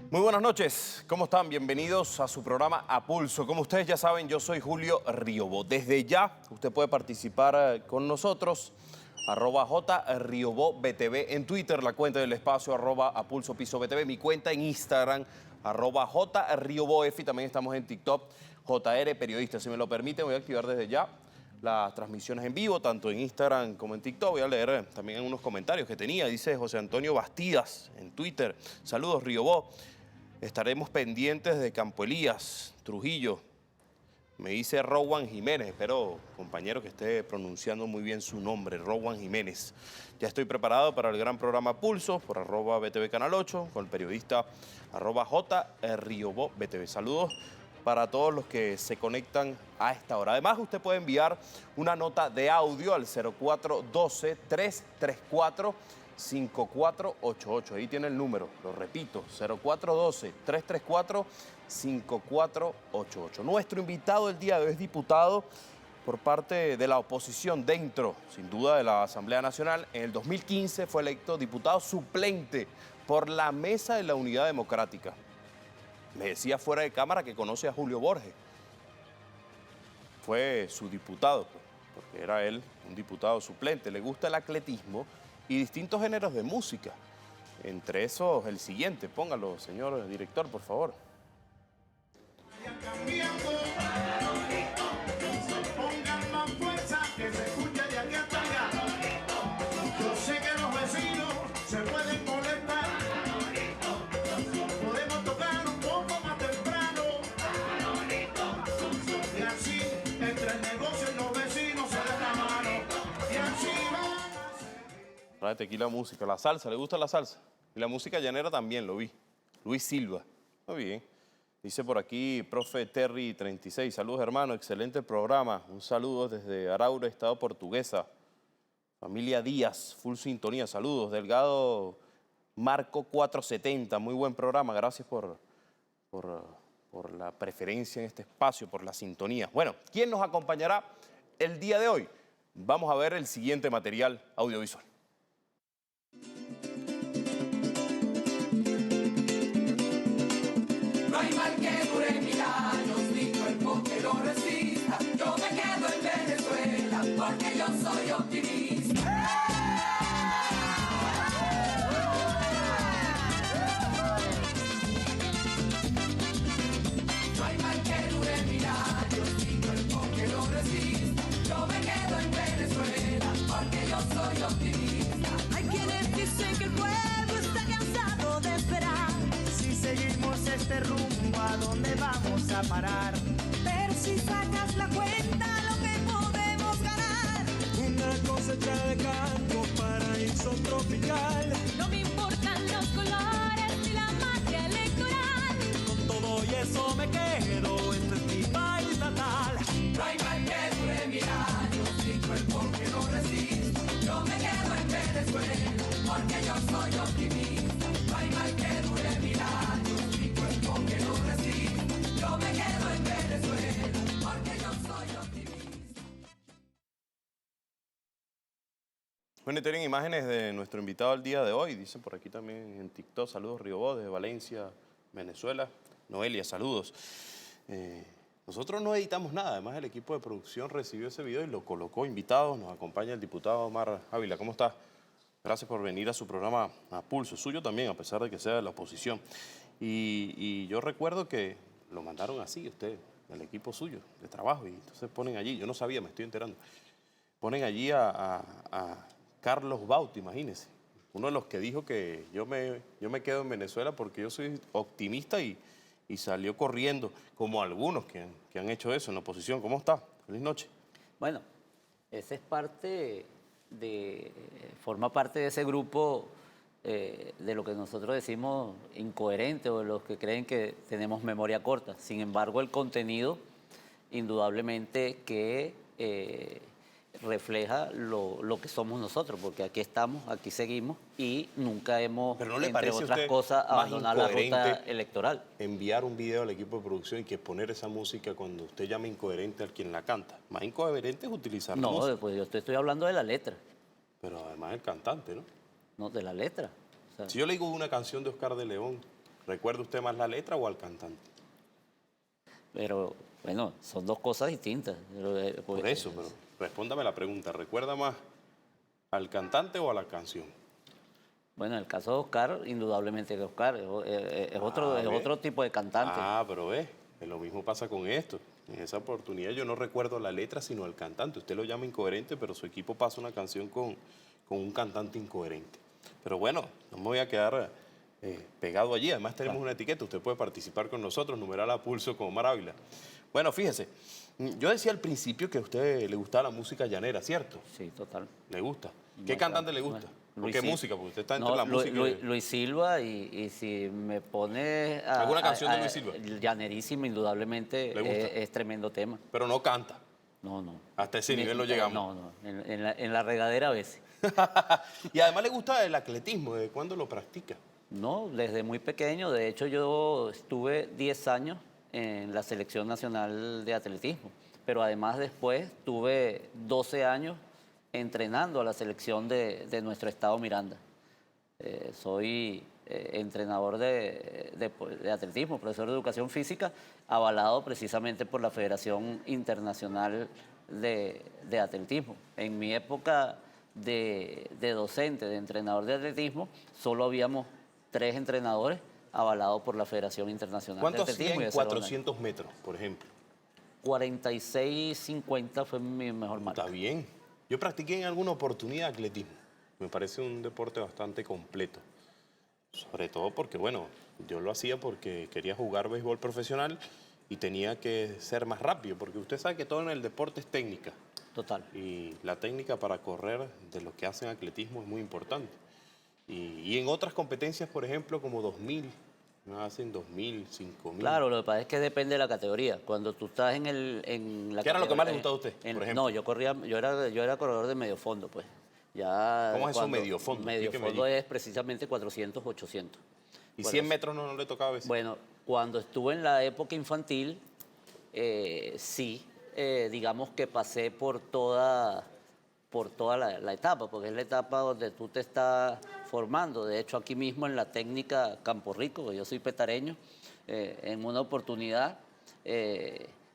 Muy buenas noches, ¿cómo están? Bienvenidos a su programa A Pulso. Como ustedes ya saben, yo soy Julio Riobó. Desde ya, usted puede participar con nosotros, @JRiobóBTV en Twitter, la cuenta del espacio @APulsoPisoBTV, mi cuenta en Instagram, @JRiobóF, y también estamos en TikTok, JR Periodista. Si me lo permiten, voy a activar desde ya las transmisiones en vivo, tanto en Instagram como en TikTok. Voy a leer también unos comentarios que tenía. Dice José Antonio Bastidas en Twitter: saludos, Riobó. Estaremos pendientes de Campo Elías, Trujillo. Me dice Rowan Jiménez. Espero, compañero, que esté pronunciando muy bien su nombre, Rowan Jiménez. Ya estoy preparado para el gran programa Pulso por @BTV Canal 8 con el periodista @JRiobóBTV. Saludos para todos los que se conectan a esta hora. Además, usted puede enviar una nota de audio al 0412-334-5488. Ahí tiene el número, lo repito, 0412-334-5488. Nuestro invitado el día de hoy es diputado por parte de la oposición dentro, sin duda, de la Asamblea Nacional. En el 2015 fue electo diputado suplente por la Mesa de la Unidad Democrática. Me decía fuera de cámara que conoce a Julio Borges. Fue su diputado, pues, porque era él un diputado suplente. Le gusta el atletismo y distintos géneros de música. Entre esos, el siguiente. Póngalo, señor director, por favor. Pongan más fuerza, que se escuche de aquí hasta allá. Yo sé que los vecinos se pueden molestar. Podemos tocar un poco más temprano. Y así, entre el negocio y los vecinos se dan la mano. Y así van a seguir. Trae tequila, música. La salsa, ¿le gusta la salsa? Y la música llanera también, lo vi. Luis Silva. Muy bien. Dice por aquí, profe Terry 36. Saludos, hermano. Excelente programa. Un saludo desde Araure, Estado Portuguesa. Familia Díaz, full sintonía. Saludos. Delgado Marco 470. Muy buen programa. Gracias por la preferencia en este espacio, por la sintonía. Bueno, ¿quién nos acompañará el día de hoy? Vamos a ver el siguiente material audiovisual. No hay mal que dure 1000 años, ni cuerpo que lo resista. Yo me quedo en Venezuela porque yo soy optimista. No hay mal que dure 1000 años, ni cuerpo que lo resista. Yo me quedo en Venezuela porque yo soy optimista. Hay quienes dicen que el pueblo está cansado de esperar. Si seguimos este rumbo, ¿a dónde vamos a parar? Pero si sacas la cuenta, lo que podemos ganar. Una cosecha de canto, paraíso tropical. No me importan los colores ni la magia electoral. Con todo y eso me quedo, este es mi país natal. No hay mal que dure 1000 años, ni cuerpo que lo resista. Yo me quedo en Venezuela porque yo soy optimista. No hay mal que dure 1000 años, ni cuerpo que lo resista. Yo me quedo en Venezuela porque yo soy optimista. Bueno, y tienen imágenes de nuestro invitado el día de hoy. Dicen por aquí también en TikTok, saludos Riobó desde Valencia, Venezuela. Noelia, saludos. Nosotros no editamos nada, además el equipo de producción recibió ese video y lo colocó invitado. Nos acompaña el diputado Omar Ávila. ¿Cómo está? Gracias por venir a su programa A Pulso, suyo también, a pesar de que sea de la oposición. Y yo recuerdo que lo mandaron así, usted, el equipo suyo de trabajo, y entonces ponen allí, yo no sabía, me estoy enterando, ponen allí a Carlos Bauti, imagínese, uno de los que dijo que yo me quedo en Venezuela porque yo soy optimista y salió corriendo, como algunos que han hecho eso en la oposición. ¿Cómo está? Feliz noche. Bueno, ese es forma parte de ese grupo de lo que nosotros decimos incoherente o de los que creen que tenemos memoria corta. Sin embargo, el contenido, indudablemente que refleja lo que somos nosotros, porque aquí estamos, aquí seguimos y nunca hemos, Pero ¿no le entre parece a otras usted cosas, más abandonado la ruta incoherente electoral. enviar un video al equipo de producción y que poner esa música cuando usted llama incoherente al quien la canta? Más incoherente es utilizar No, música. pues yo te estoy hablando de la letra, Pero además el cantante, ¿no? no de la letra. O sea, Si yo le digo una canción de Oscar de León, ¿Recuerda usted más la letra o al cantante? Pero bueno, son dos cosas distintas. Por eso, pero respóndame la pregunta. ¿Recuerda más al cantante o a la canción? Bueno, en el caso de Oscar, indudablemente que Oscar es otro tipo de cantante. Ah, pero lo mismo pasa con esto. En esa oportunidad yo no recuerdo la letra, sino al cantante. Usted lo llama incoherente, pero su equipo pasa una canción con un cantante incoherente. Pero bueno, no me voy a quedar pegado allí. Además tenemos una etiqueta. Usted puede participar con nosotros, numeral a pulso con Omar Ávila. Bueno, fíjese, yo decía al principio que a usted le gustaba la música llanera, ¿cierto? Sí, total. ¿Le gusta? ¿Qué No, cantante le claro. gusta? Bueno, ¿O qué Luis música? Porque usted está entre No, la música y... Luis Silva y si me pone... ¿Alguna canción de Luis Silva? Llanerísima, indudablemente, ¿Le gusta? es tremendo tema. Pero no canta. No, no. Hasta ese nivel no llegamos. No, no. En la regadera a veces. Y además le gusta el atletismo. ¿De cuándo lo practica? No, desde muy pequeño. De hecho, yo estuve 10 años en la Selección Nacional de Atletismo. Pero además después tuve 12 años entrenando a la selección de nuestro estado Miranda. Soy entrenador de atletismo, profesor de educación física, avalado precisamente por la Federación Internacional de Atletismo. En mi época de docente, de entrenador de atletismo, solo habíamos 3 entrenadores avalados por la Federación Internacional de ¿Cuánto Atletismo. hacía y en esa era una. 400 metros, por ejemplo? 46-50 fue mi mejor marca. Está bien. Yo practiqué en alguna oportunidad atletismo. Me parece un deporte bastante completo. Sobre todo porque, bueno, yo lo hacía porque quería jugar béisbol profesional y tenía que ser más rápido, porque usted sabe que todo en el deporte es técnica. Total. Y la técnica para correr de los que hacen atletismo es muy importante. Y en otras competencias, por ejemplo, como 2000, hacen 2000, 5000. Claro, lo que pasa es que depende de la categoría. Cuando tú estás en la ¿Qué era lo que más le categoría- gustaba a usted, por ejemplo? No, yo era corredor de medio fondo, pues. Ya ¿Cómo es eso, cuando- medio fondo? Medio Explíqueme fondo allí. es precisamente 400, 800. ¿Y Bueno, 100 metros no le tocaba a veces? Bueno, cuando estuve en la época infantil, sí, digamos que pasé por toda la etapa, porque es la etapa donde tú te estás formando. De hecho, aquí mismo en la técnica Campo Rico, que yo soy petareño, en una oportunidad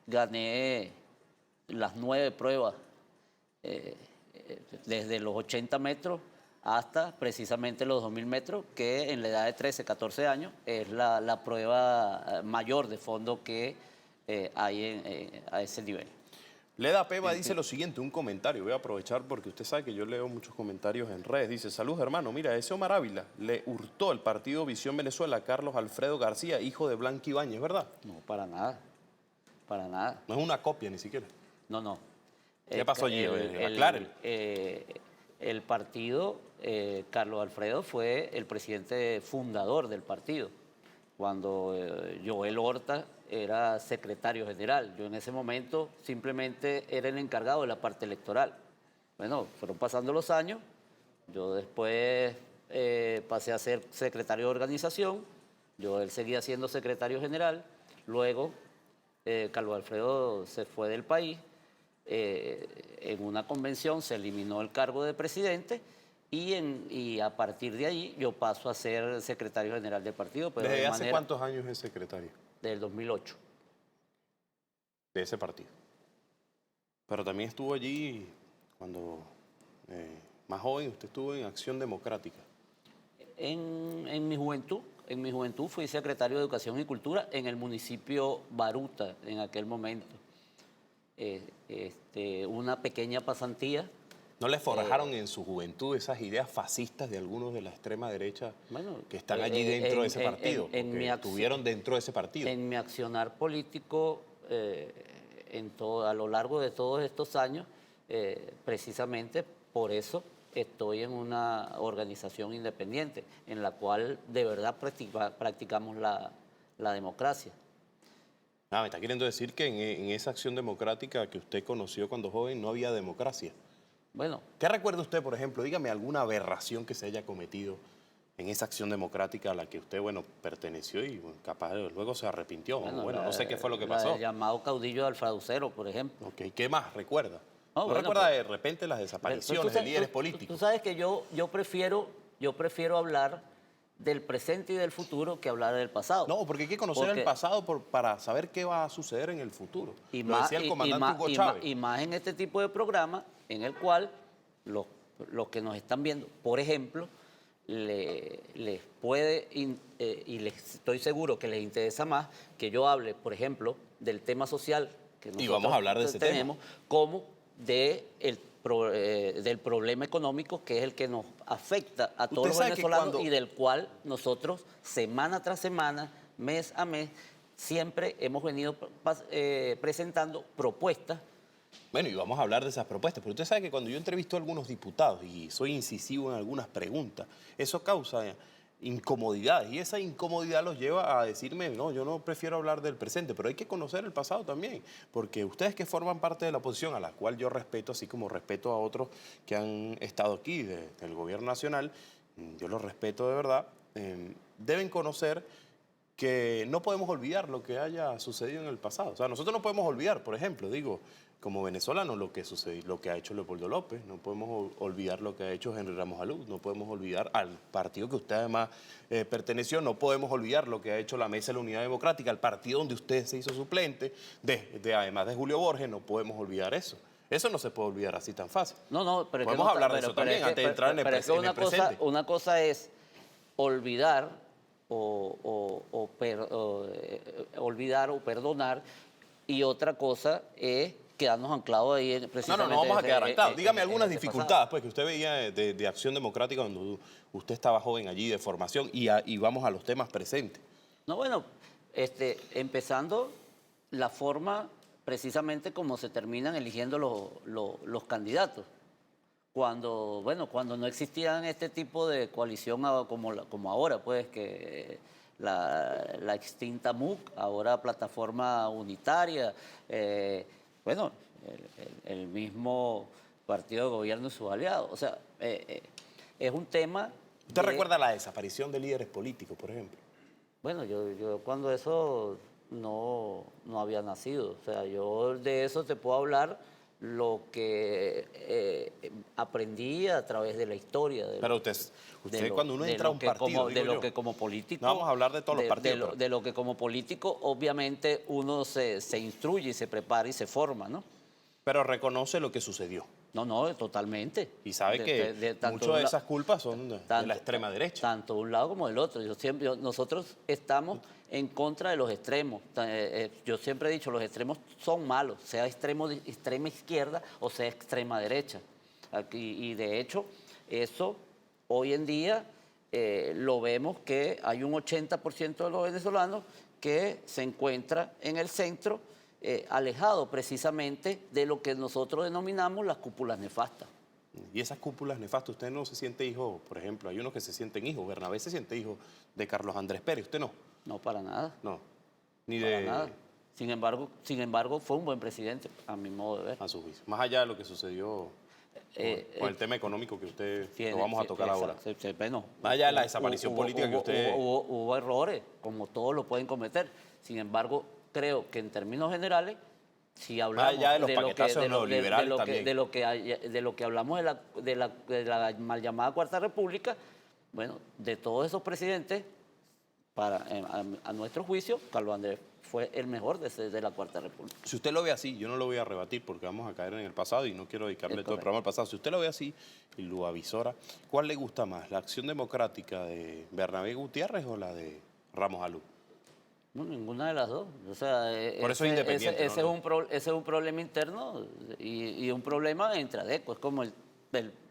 gané las 9 pruebas, desde los 80 metros hasta precisamente los 2000 metros, que en la edad de 13, 14 años es la prueba mayor de fondo que hay a ese nivel. Leda Peva dice lo siguiente, un comentario. Voy a aprovechar porque usted sabe que yo leo muchos comentarios en redes. Dice, saludos hermano, mira, ese Omar Ávila le hurtó el partido Visión Venezuela a Carlos Alfredo García, hijo de Blanqui Ibáñez, ¿verdad? No, para nada, para nada. No es una copia ni siquiera. No, no. ¿Qué pasó allí? Aclare. El partido, Carlos Alfredo fue el presidente fundador del partido, cuando Joel Horta era secretario general. Yo en ese momento simplemente era el encargado de la parte electoral. Bueno, fueron pasando los años, yo después pasé a ser secretario de organización, Joel seguía siendo secretario general, luego Carlos Alfredo se fue del país. En una convención se eliminó el cargo de presidente y a partir de ahí yo paso a ser secretario general del partido. Pero ¿Desde de hace manera- cuántos años es secretario Del 2008. de ese partido? Pero también estuvo allí cuando más joven, usted estuvo en Acción Democrática. En mi juventud fui secretario de Educación y Cultura en el municipio Baruta en aquel momento. Una pequeña pasantía. ¿No le forjaron en su juventud esas ideas fascistas de algunos de la extrema derecha Bueno, que están allí dentro de ese partido? en porque mi estuvieron dentro de ese partido. En mi accionar político, a lo largo de todos estos años, precisamente por eso estoy en una organización independiente, en la cual de verdad practicamos la democracia. Me está queriendo decir que en esa acción democrática que usted conoció cuando joven no había democracia. Bueno, ¿Qué recuerda usted, por ejemplo? Dígame alguna aberración que se haya cometido en esa acción democrática a la que usted, bueno, perteneció y bueno, capaz luego se arrepintió. Bueno, no sé qué fue lo que pasó. El llamado caudillo de Alfraducero, por ejemplo. Ok, ¿qué más recuerda? No, ¿No bueno, recuerda pues, de repente las Pero desapariciones tú de sabes- líderes tú políticos? sabes que yo prefiero hablar del presente y del futuro que hablar del pasado. No, porque hay que conocer Porque- el pasado para saber qué va a suceder en el futuro. Y Lo más, decía el y comandante más- Hugo y más- Chávez. y más en este tipo de programa en el cual los que nos están viendo, por ejemplo, les puede, y les estoy seguro que les interesa más que yo hable, por ejemplo, del tema social que Y nosotros vamos a hablar de ese tenemos, como del problema económico que es el que nos afecta a todos Usted los sabe que venezolanos cuando- y del cual nosotros, semana tras semana, mes a mes, siempre hemos venido presentando propuestas. Bueno, y vamos a hablar de esas propuestas, pero usted sabe que cuando yo entrevisto a algunos diputados y soy incisivo en algunas preguntas, eso causa incomodidades y esa incomodidad los lleva a decirme, no, yo no prefiero hablar del presente, pero hay que conocer el pasado también, porque ustedes que forman parte de la oposición, a la cual yo respeto, así como respeto a otros que han estado aquí del gobierno nacional, yo los respeto de verdad, deben conocer que no podemos olvidar lo que haya sucedido en el pasado. O sea, nosotros no podemos olvidar, por ejemplo, digo, como venezolanos, lo que ha hecho Leopoldo López, no podemos olvidar lo que ha hecho Henry Ramos Alú, no podemos olvidar al partido que usted además perteneció, no podemos olvidar lo que ha hecho la Mesa de la Unidad Democrática, el partido donde usted se hizo suplente, además de Julio Borges, no podemos olvidar eso. Eso no se puede olvidar así tan fácil. No, pero es que Podemos no, hablar de pero- eso pero también es que- antes de entrar en el pero es que en el presente. una cosa es olvidar olvidar o perdonar, y otra cosa es quedarnos anclados ahí precisamente. No vamos a quedar anclados. Dígame en algunas ese dificultades pues, que usted veía de Acción Democrática cuando usted estaba joven allí, de formación, y vamos a los temas presentes. No, bueno, empezando la forma precisamente como se terminan eligiendo los candidatos. Cuando no existían este tipo de coalición como ahora, pues que la extinta MUC, ahora Plataforma Unitaria, el mismo partido de gobierno y sus aliados. O sea, es un tema... ¿Usted recuerda la desaparición de líderes políticos, por ejemplo? Bueno, yo cuando eso no había nacido. O sea, yo de eso te puedo hablar lo que aprendí a través de la historia. Pero usted cuando uno entra a un partido, de digo lo yo, que como político... no vamos a hablar de todos los partidos, pero- De lo que como político, obviamente, uno se instruye y se prepara y se forma, ¿no? pero reconoce lo que sucedió. No, totalmente. Y sabe que tanto muchas un de la- esas culpas son de la extrema derecha. Tanto un lado como del otro. Nosotros estamos en contra de los extremos. Yo siempre he dicho, los extremos son malos, sea extrema izquierda o sea extrema derecha. Y de hecho, eso hoy en día lo vemos que hay un 80% de los venezolanos que se encuentra en el centro, alejado precisamente de lo que nosotros denominamos las cúpulas nefastas. Y esas cúpulas nefastas, usted no se siente hijo, por ejemplo, hay unos que se sienten hijos. Bernabé se siente hijo de Carlos Andrés Pérez, usted no. No, para nada. No. Ni Para de nada. Sin embargo, fue un buen presidente, a mi modo de ver. a su juicio. Más allá de lo que sucedió con el tema económico que usted lo vamos a tocar ahora. Bueno, Más allá de la desaparición política que usted... Hubo errores, como todos lo pueden cometer. Sin embargo, creo que en términos generales, si hablamos allá de los paquetazos neoliberales también. de lo que hablamos de la mal llamada Cuarta República, bueno, de todos esos presidentes, a nuestro juicio, Carlos Andrés fue el mejor de la Cuarta República. Si usted lo ve así, yo no lo voy a rebatir porque vamos a caer en el pasado y no quiero dedicarle Es todo el correcto. programa al pasado. Si usted lo ve así y lo avisora, ¿cuál le gusta más? ¿La Acción Democrática de Bernabé Gutiérrez o la de Ramos Alú? No, ninguna de las dos. O sea, Por eso es independiente, ese ¿no? es un problema interno y un problema entre ADECO. Es como el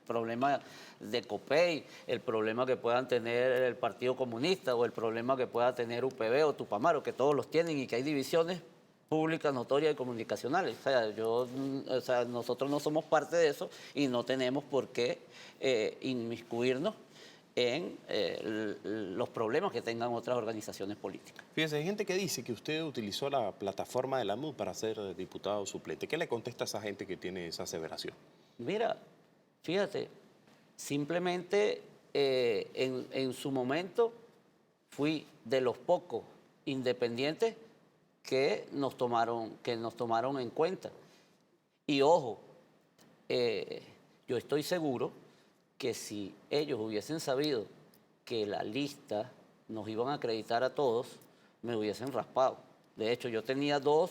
problema de COPEI, el problema que puedan tener el Partido Comunista o el problema que pueda tener UPB o Tupamaro, que todos los tienen y que hay divisiones públicas, notorias y comunicacionales. O sea, nosotros no somos parte de eso y no tenemos por qué inmiscuirnos en los problemas que tengan otras organizaciones políticas. Fíjese, hay gente que dice que usted utilizó la plataforma de la MUD para ser diputado suplente. ¿Qué le contesta a esa gente que tiene esa aseveración? Mira, fíjate, simplemente en su momento fui de los pocos independientes que nos tomaron en cuenta. Y ojo, yo estoy seguro que si ellos hubiesen sabido que la lista nos iban a acreditar a todos, me hubiesen raspado. De hecho, yo tenía 2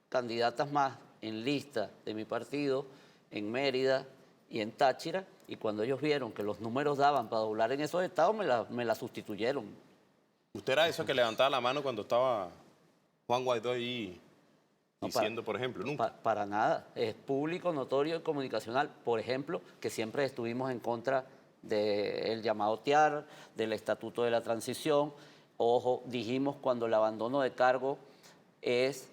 candidatas más en lista de mi partido, en Mérida y en Táchira, y cuando ellos vieron que los números daban para doblar en esos estados, me la sustituyeron. ¿Usted era eso que levantaba la mano cuando estaba Juan Guaidó ahí No, diciendo, por ejemplo, nunca? Para nada. Es público, notorio y comunicacional. Por ejemplo, que siempre estuvimos en contra del llamado TIAR, del Estatuto de la Transición. Ojo, dijimos cuando el abandono de cargo es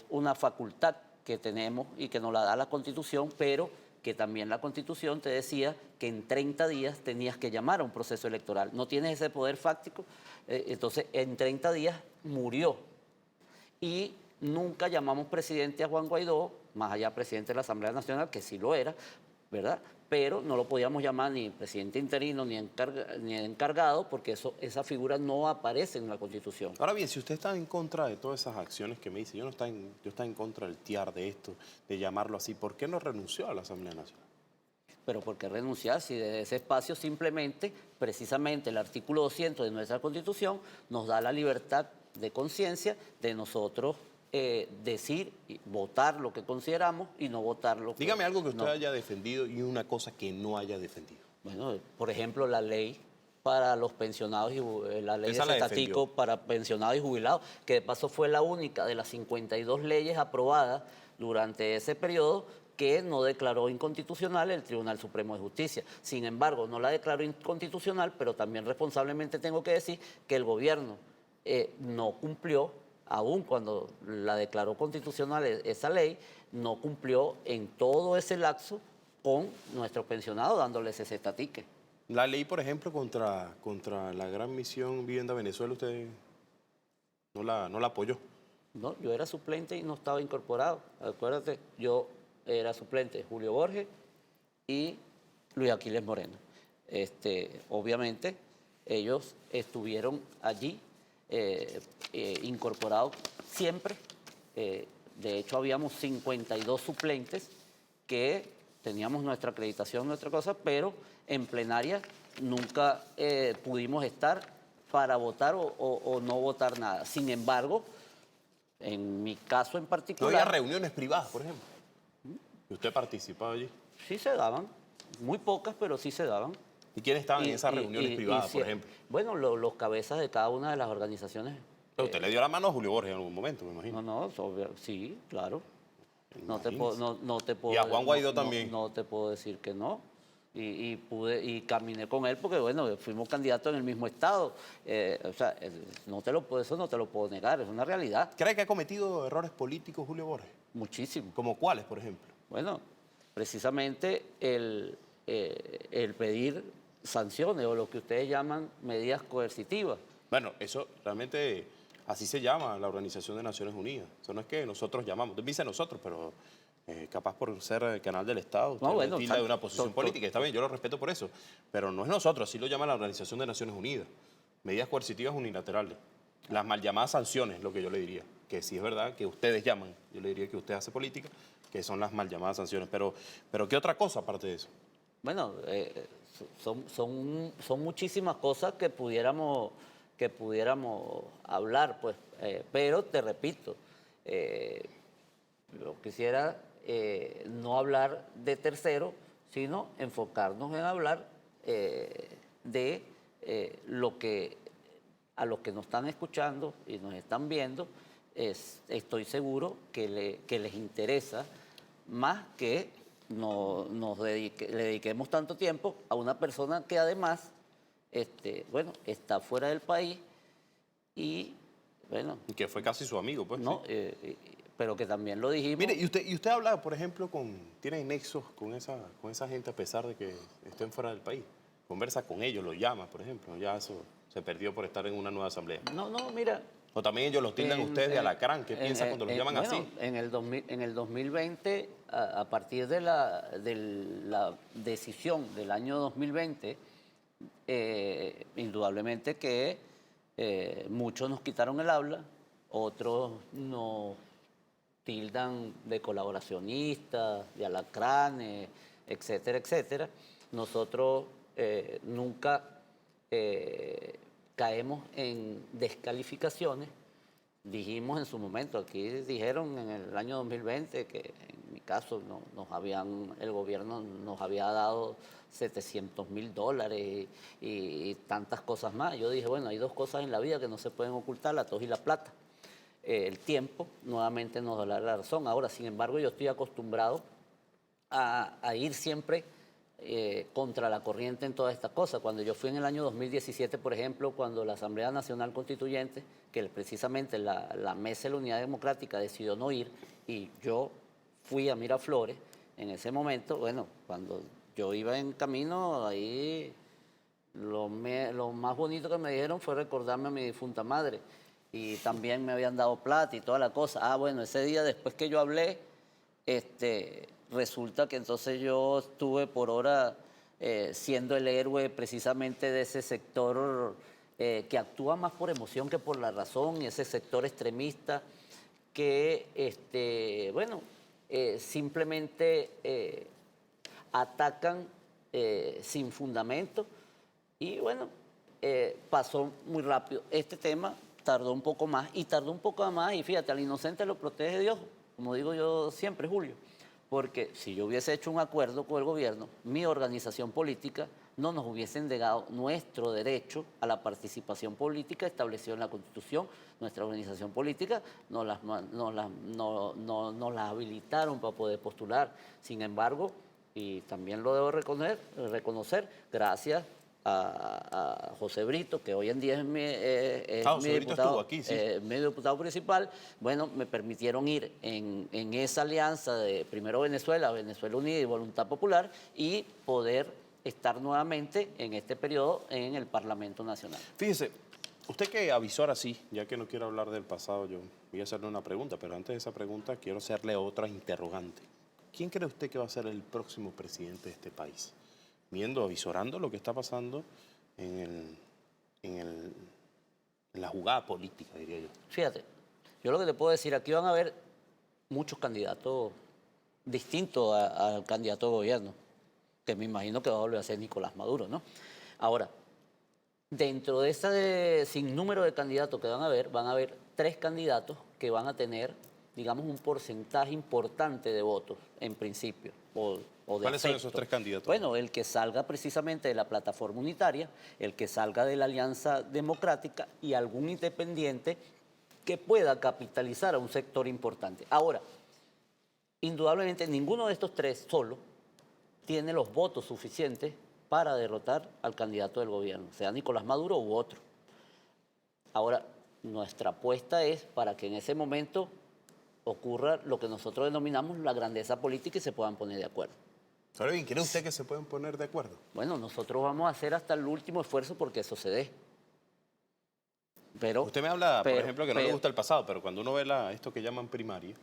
una facultad que tenemos y que nos la da la Constitución, pero que también la Constitución te decía que en 30 días tenías que llamar a un proceso electoral. No tienes ese poder fáctico, entonces en 30 días murió. Y nunca llamamos presidente a Juan Guaidó, más allá presidente de la Asamblea Nacional, que sí lo era, ¿verdad? Pero no lo podíamos llamar ni presidente interino ni encargado, porque esa figura no aparece en la Constitución. Ahora bien, si usted está en contra de todas esas acciones que me dice, yo estoy en contra del TIAR, de esto, de llamarlo así, ¿por qué no renunció a la Asamblea Nacional? Pero ¿por qué renunciar si de ese espacio simplemente, precisamente el artículo 200 de nuestra Constitución nos da la libertad de conciencia de nosotros decir, votar lo que consideramos y no votar lo que... Dígame algo que usted no. haya defendido y una cosa que no haya defendido. Bueno, por ejemplo, la ley para los pensionados y la ley Esa de la estatico defendió. para pensionados y jubilados, que de paso fue la única de las 52 leyes aprobadas durante ese periodo que no declaró inconstitucional el Tribunal Supremo de Justicia. Sin embargo, no la declaró inconstitucional, pero también responsablemente tengo que decir que el gobierno no cumplió, aun cuando la declaró constitucional esa ley, no cumplió en todo ese lapso con nuestros pensionados dándoles ese tatique. La ley, por ejemplo, contra la gran misión Vivienda Venezuela, usted no la apoyó. No, yo era suplente y no estaba incorporado. Acuérdate, yo era suplente Julio Borges y Luis Aquiles Moreno. Obviamente, ellos estuvieron allí incorporados siempre. De hecho, habíamos 52 suplentes que teníamos nuestra acreditación, nuestra cosa, pero en plenaria nunca pudimos estar para votar o no votar nada. Sin embargo, en mi caso en ¿No particular... había reuniones privadas, por ejemplo? ¿Y usted participaba allí? Sí se daban, muy pocas, pero sí se daban. ¿Y quiénes estaban en esas reuniones privadas, por sí, ejemplo? Bueno, los cabezas de cada una de las organizaciones. Pero usted le dio la mano a Julio Borges en algún momento, me imagino. No, sí, claro. No te Imagínese. puedo, Y a Juan Guaidó no, también. No te puedo decir que no. Y caminé con él porque, bueno, fuimos candidatos en el mismo estado. O sea, eso no te lo puedo negar, es una realidad. ¿Cree que ha cometido errores políticos Julio Borges? Muchísimo. ¿Como cuáles, por ejemplo? Bueno, precisamente el pedir sanciones o lo que ustedes llaman medidas coercitivas. Bueno, eso realmente así se llama la Organización de Naciones Unidas. Eso no es que nosotros llamamos. Usted dice nosotros, pero capaz por ser el canal del Estado, usted bueno, tilda de una posición política. Está bien, yo lo respeto por eso. Pero no es nosotros, así lo llama la Organización de Naciones Unidas. Medidas coercitivas unilaterales. Las mal llamadas sanciones, lo que yo le diría. Que sí es verdad que ustedes llaman, yo le diría que usted hace política, que son las mal llamadas sanciones. Pero ¿qué otra cosa aparte de eso? Bueno, son muchísimas cosas que pudiéramos hablar, pues. Pero te repito, yo quisiera no hablar de terceros, sino enfocarnos en hablar de lo que a los que nos están escuchando y nos están viendo, estoy seguro que les interesa más que le dediquemos tanto tiempo a una persona que además está fuera del país y, bueno... Y que fue casi su amigo, pues. No, Sí. pero que también lo dijimos... Mire, y usted habla, por ejemplo, tiene nexos con esa gente a pesar de que estén fuera del país. Conversa con ellos, los llama, por ejemplo. Ya eso se perdió por estar en una nueva asamblea. No, mira... O también ellos los tildan a ustedes de alacrán. ¿Qué piensa cuando los llaman bueno, así? En el 2020, a partir de la decisión del año 2020, indudablemente que muchos nos quitaron el habla, otros nos tildan de colaboracionistas, de alacranes, etcétera, etcétera. Nosotros nunca caemos en descalificaciones. Dijimos en su momento, aquí dijeron en el año 2020 que en mi caso el gobierno nos había dado $700.000 y tantas cosas más. Yo dije, bueno, hay dos cosas en la vida que no se pueden ocultar, la tos y la plata. El tiempo nuevamente nos da la razón. Ahora, sin embargo, yo estoy acostumbrado a ir siempre contra la corriente en todas estas cosas. Cuando yo fui en el año 2017, por ejemplo, cuando la Asamblea Nacional Constituyente, que precisamente la Mesa de la Unidad Democrática decidió no ir, y yo fui a Miraflores, en ese momento, bueno, cuando yo iba en camino, ahí lo más bonito que me dijeron fue recordarme a mi difunta madre, y también me habían dado plata y toda la cosa. Ah, bueno, ese día después que yo hablé, resulta que entonces yo estuve por hora siendo el héroe precisamente de ese sector que actúa más por emoción que por la razón, y ese sector extremista que, simplemente atacan sin fundamento. Y bueno, pasó muy rápido. Este tema tardó un poco más, y fíjate, al inocente lo protege Dios, como digo yo siempre, Julio. Porque si yo hubiese hecho un acuerdo con el gobierno, mi organización política no nos hubiesen negado nuestro derecho a la participación política establecido en la Constitución. Nuestra organización política nos las habilitaron para poder postular. Sin embargo, y también lo debo reconocer, gracias a José Brito, que hoy en día es mi diputado, aquí, sí. mi diputado principal. Bueno, me permitieron ir en esa alianza de primero Venezuela Unida y Voluntad Popular, y poder estar nuevamente en este periodo en el Parlamento Nacional. Fíjese, usted que avisó ahora sí, ya que no quiero hablar del pasado, yo voy a hacerle una pregunta, pero antes de esa pregunta quiero hacerle otra interrogante. ¿Quién cree usted que va a ser el próximo presidente de este país? Avisorando lo que está pasando en la jugada política, diría yo. Fíjate, yo lo que te puedo decir, aquí van a haber muchos candidatos distintos al candidato de gobierno, que me imagino que va a volver a ser Nicolás Maduro, ¿no? Ahora, dentro de ese sinnúmero de candidatos que van a haber 3 candidatos que van a tener, digamos, un porcentaje importante de votos, en principio, o de ¿Cuáles son afecto. esos 3 candidatos? Bueno, el que salga precisamente de la plataforma unitaria, el que salga de la Alianza Democrática, y algún independiente que pueda capitalizar a un sector importante. Ahora, indudablemente ninguno de estos 3 solo tiene los votos suficientes para derrotar al candidato del gobierno, sea Nicolás Maduro u otro. Ahora, nuestra apuesta es para que en ese momento ocurra lo que nosotros denominamos la grandeza política y se puedan poner de acuerdo. Ahora bien, ¿cree usted que se pueden poner de acuerdo? Bueno, nosotros vamos a hacer hasta el último esfuerzo porque eso se dé. Pero, usted me habla, por ejemplo, que no le gusta el pasado, pero cuando uno ve esto que llaman primaria,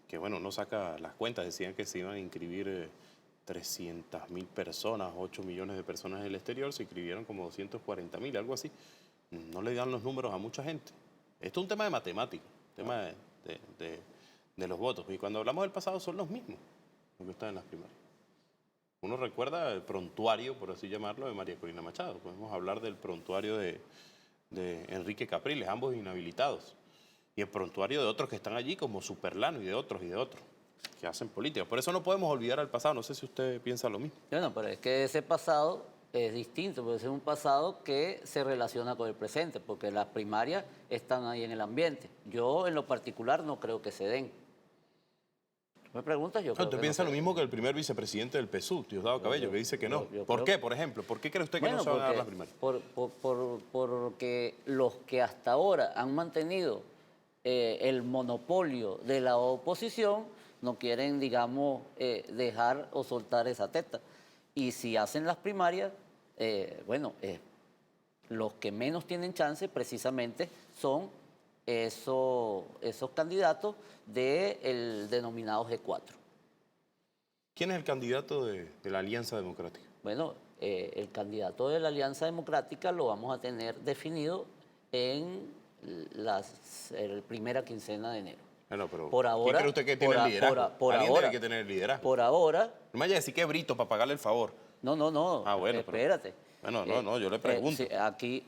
que bueno, uno saca las cuentas, decían que se iban a inscribir 300.000 personas, 8 millones de personas en el exterior, se inscribieron como 240.000, algo así. No le dan los números a mucha gente. Esto es un tema de matemática, un tema de los votos. Y cuando hablamos del pasado son los mismos los que están en las primarias. Uno recuerda el prontuario, por así llamarlo, de María Corina Machado. Podemos hablar del prontuario de Enrique Capriles, ambos inhabilitados. Y el prontuario de otros que están allí, como Superlano, y de otros, que hacen política. Por eso no podemos olvidar al pasado. No sé si usted piensa lo mismo. Bueno, pero es que ese pasado es distinto, porque es un pasado que se relaciona con el presente, porque las primarias están ahí en el ambiente. Yo, en lo particular, no creo que se den. ¿Me preguntas? Yo creo ¿Usted que piensa no lo mismo que el primer vicepresidente del PSUV, Diosdado Cabello, que dice que no? yo ¿Por creo- qué, por ejemplo? ¿Por qué cree usted que no se van a dar las primarias? Porque los que hasta ahora han mantenido el monopolio de la oposición no quieren, digamos, dejar o soltar esa teta. Y si hacen las primarias, los que menos tienen chance precisamente son esos candidatos del denominado G4. ¿Quién es el candidato de la Alianza Democrática? Bueno, el candidato de la Alianza Democrática lo vamos a tener definido en la primera quincena de enero. Bueno, pero Por ahora, ¿quién cree usted que tiene el liderazgo? Alguien ahora, tiene que tener el liderazgo. Por ahora, No me vaya a decir que es Brito para pagarle el favor. no. Ah, bueno, espérate. Bueno, no, yo le pregunto. Sí, aquí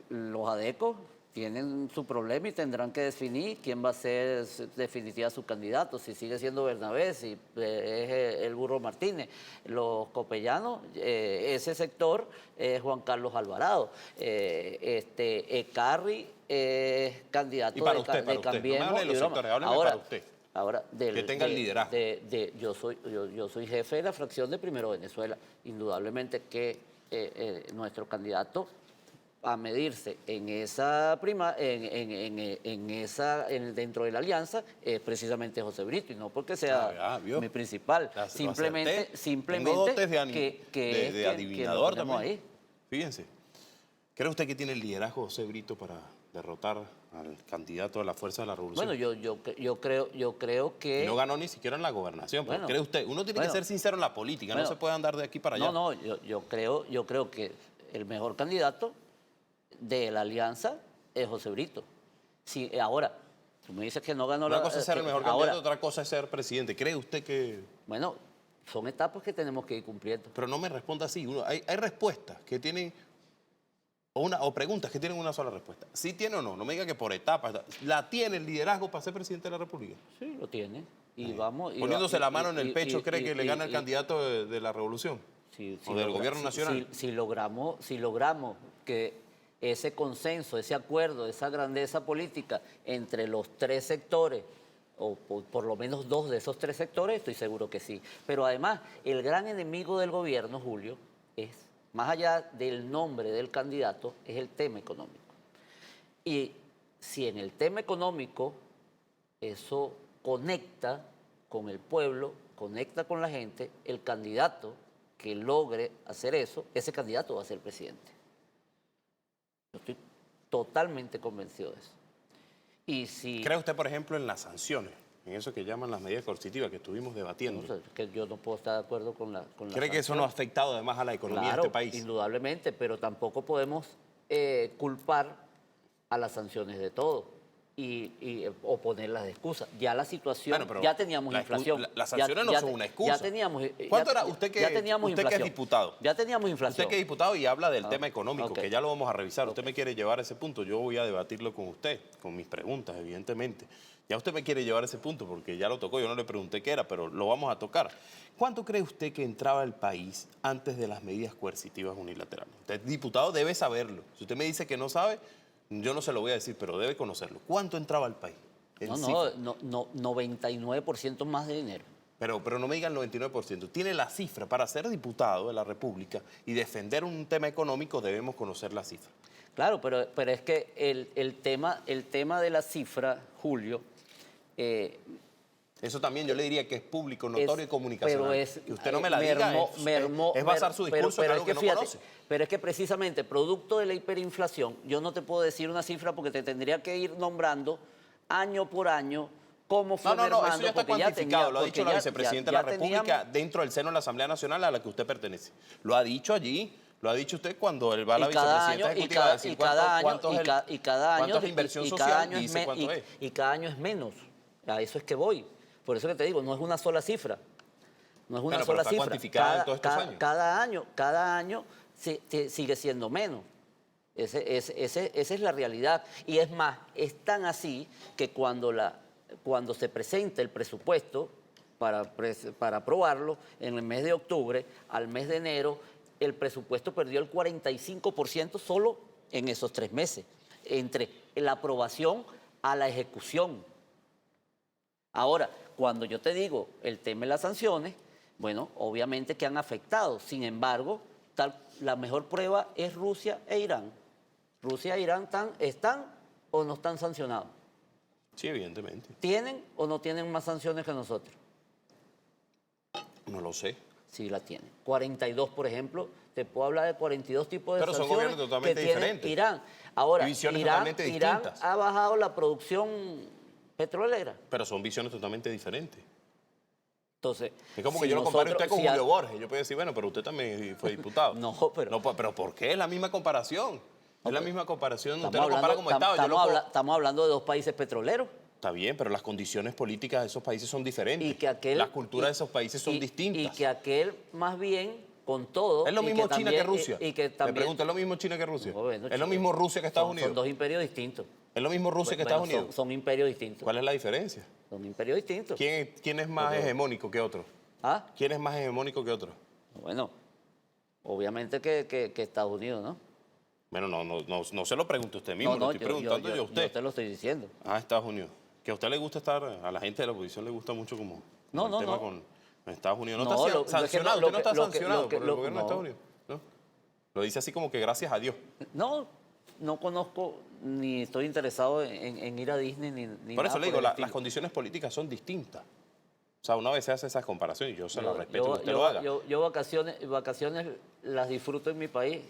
los adecos tienen su problema y tendrán que definir quién va a ser definitiva su candidato, si sigue siendo Bernabé, si es el Burro Martínez. Los copellanos, ese sector es Juan Carlos Alvarado. Ecarri es candidato Y para de, usted, de no me Cambiemos hable de los y broma. sectores, hábleme para usted. Ahora, Que tenga el liderazgo. yo soy jefe de la fracción de Primero Venezuela. Indudablemente que nuestro candidato a medirse en esa dentro de la alianza es precisamente José Brito, y no porque sea ¿vio? mi principal. Lo simplemente acerté. Tengo dotes de que adivinador lo tenemos también. ahí. Fíjense. ¿Cree usted que tiene el liderazgo José Brito para derrotar al candidato de la Fuerza de la Revolución? Bueno, yo creo que... Y no ganó ni siquiera en la gobernación. Pero Bueno, ¿cree usted? Uno tiene que bueno, ser sincero en la política, no bueno, se puede andar de aquí para allá. No, yo creo que el mejor candidato de la alianza es José Brito. Sí, ahora, tú me dices que no ganó Una cosa es ser el mejor ahora, candidato, otra cosa es ser presidente. ¿Cree usted que...? Bueno, son etapas que tenemos que ir cumpliendo. Pero no me responda así. Hay respuestas que tienen... O preguntas que tienen una sola respuesta. ¿Sí tiene o no? No me diga que por etapas. ¿La tiene el liderazgo para ser presidente de la República? Sí, lo tiene. Y vamos... Poniéndose la mano en el pecho, ¿cree que le gana el candidato de la Revolución? ¿O del gobierno nacional? Si logramos que ese consenso, ese acuerdo, esa grandeza política entre los tres sectores, o por lo menos dos de esos tres sectores, estoy seguro que sí. Pero además, el gran enemigo del gobierno, Julio, es, más allá del nombre del candidato, es el tema económico. Y si en el tema económico eso conecta con el pueblo, conecta con la gente, el candidato que logre hacer eso, ese candidato va a ser presidente. Yo estoy totalmente convencido de eso. Y si... ¿Cree usted, por ejemplo, en las sanciones? En eso que llaman las medidas coercitivas que estuvimos debatiendo. No sé, que yo no puedo estar de acuerdo con la ¿Cree que eso no ha afectado además a la economía Claro, de este país? indudablemente, pero tampoco podemos culpar a las sanciones de todo o ponerlas de excusa. Ya la situación, Bueno, pero ya teníamos inflación. las sanciones no son una excusa. Ya teníamos... ¿Cuánto era usted que es diputado? Ya teníamos inflación. Usted que es diputado y habla del tema económico, ok. que ya lo vamos a revisar. Usted me quiere llevar a ese punto, yo voy a debatirlo con usted, con mis preguntas, evidentemente. Ya usted me quiere llevar a ese punto porque ya lo tocó, yo no le pregunté qué era, pero lo vamos a tocar. ¿Cuánto cree usted que entraba el país antes de las medidas coercitivas unilaterales? Usted, diputado, debe saberlo. Si usted me dice que no sabe, yo no se lo voy a decir, pero debe conocerlo. ¿Cuánto entraba el país? No, 99% más de dinero. Pero no me digan el 99%. Tiene la cifra. Para ser diputado de la República y defender un tema económico debemos conocer la cifra. Claro, pero es que el tema de la cifra, Julio... Eso también yo le diría que es público, notorio y comunicacional. Pero es, que usted no me la diga, es basar su discurso en algo que no conoce. Pero es que precisamente, producto de la hiperinflación, yo no te puedo decir una cifra porque te tendría que ir nombrando año por año cómo fue mermando, eso ya está cuantificado, lo ha dicho la vicepresidenta de la República teníamos... dentro del seno de la Asamblea Nacional a la que usted pertenece. Lo ha dicho allí, lo ha dicho usted cuando él va a la vicepresidenta ejecutiva a decir cuánto es la inversión social y dice cuánto es. Y cada año es menos, a eso es que voy. Por eso que te digo, no es una sola cifra. No es una sola cifra. Cuantificada en todos estos años. Cada año sigue siendo menos. Esa es la realidad. Y es más, es tan así que cuando se presenta el presupuesto para aprobarlo en el mes de octubre, al mes de enero, el presupuesto perdió el 45% solo en esos 3 meses, entre la aprobación a la ejecución. Ahora, cuando yo te digo el tema de las sanciones, bueno, obviamente que han afectado. Sin embargo, la mejor prueba es Rusia e Irán. Rusia e Irán están o no están sancionados. Sí, evidentemente. ¿Tienen o no tienen más sanciones que nosotros? No lo sé. Sí la tienen. 42, por ejemplo, te puedo hablar de 42 tipos de Pero son sanciones gobiernos totalmente que tiene diferentes. Irán. Ahora, Visiones Irán totalmente distintas. ha bajado la producción petrolera. Pero son visiones totalmente diferentes. Entonces, Es como si que yo lo compare usted con nosotros- Julio Borges. Yo puedo decir, bueno, pero usted también fue diputado. No, pero- No, pero ¿por qué? Es la misma comparación. Es la misma comparación. Usted lo Estamos compara como Estado. Yo lo puedo- estamos hablando de 2 países petroleros. Está bien, pero las condiciones políticas de esos países son diferentes. Y que aquel, Las culturas de esos países son distintas. Y que aquel más bien con todo. Es lo y mismo China que también- Rusia. Y que Te también, pregunto, ¿es lo mismo China que Rusia? Bueno, ¿Es lo mismo Rusia que Estados son Unidos? dos imperios distintos. ¿Es lo mismo Rusia que Bueno, Estados Unidos? son imperios distintos. ¿Cuál es la diferencia? Son imperios distintos. ¿Quién es más hegemónico que otro? ¿Ah? ¿Quién es más hegemónico que otro? Bueno, obviamente que Estados Unidos, ¿no? Bueno, no se lo pregunte usted mismo, lo estoy preguntando yo a usted. Yo te lo estoy diciendo. Estados Unidos. Que a usted le gusta estar, a la gente de la oposición le gusta mucho como No, el no, tema no. con Estados Unidos. No, No, está lo que sancionado, no- usted no está lo que- sancionado lo que- por el lo- gobierno de no. Estados Unidos. ¿No? Lo dice así como que gracias a Dios. No conozco ni estoy interesado en ir a Disney ni Por nada eso le digo, el las estilo. condiciones políticas son distintas. O sea, una vez se hace esas comparaciones y yo se lo respeto que usted yo, lo haga. yo vacaciones las disfruto en mi país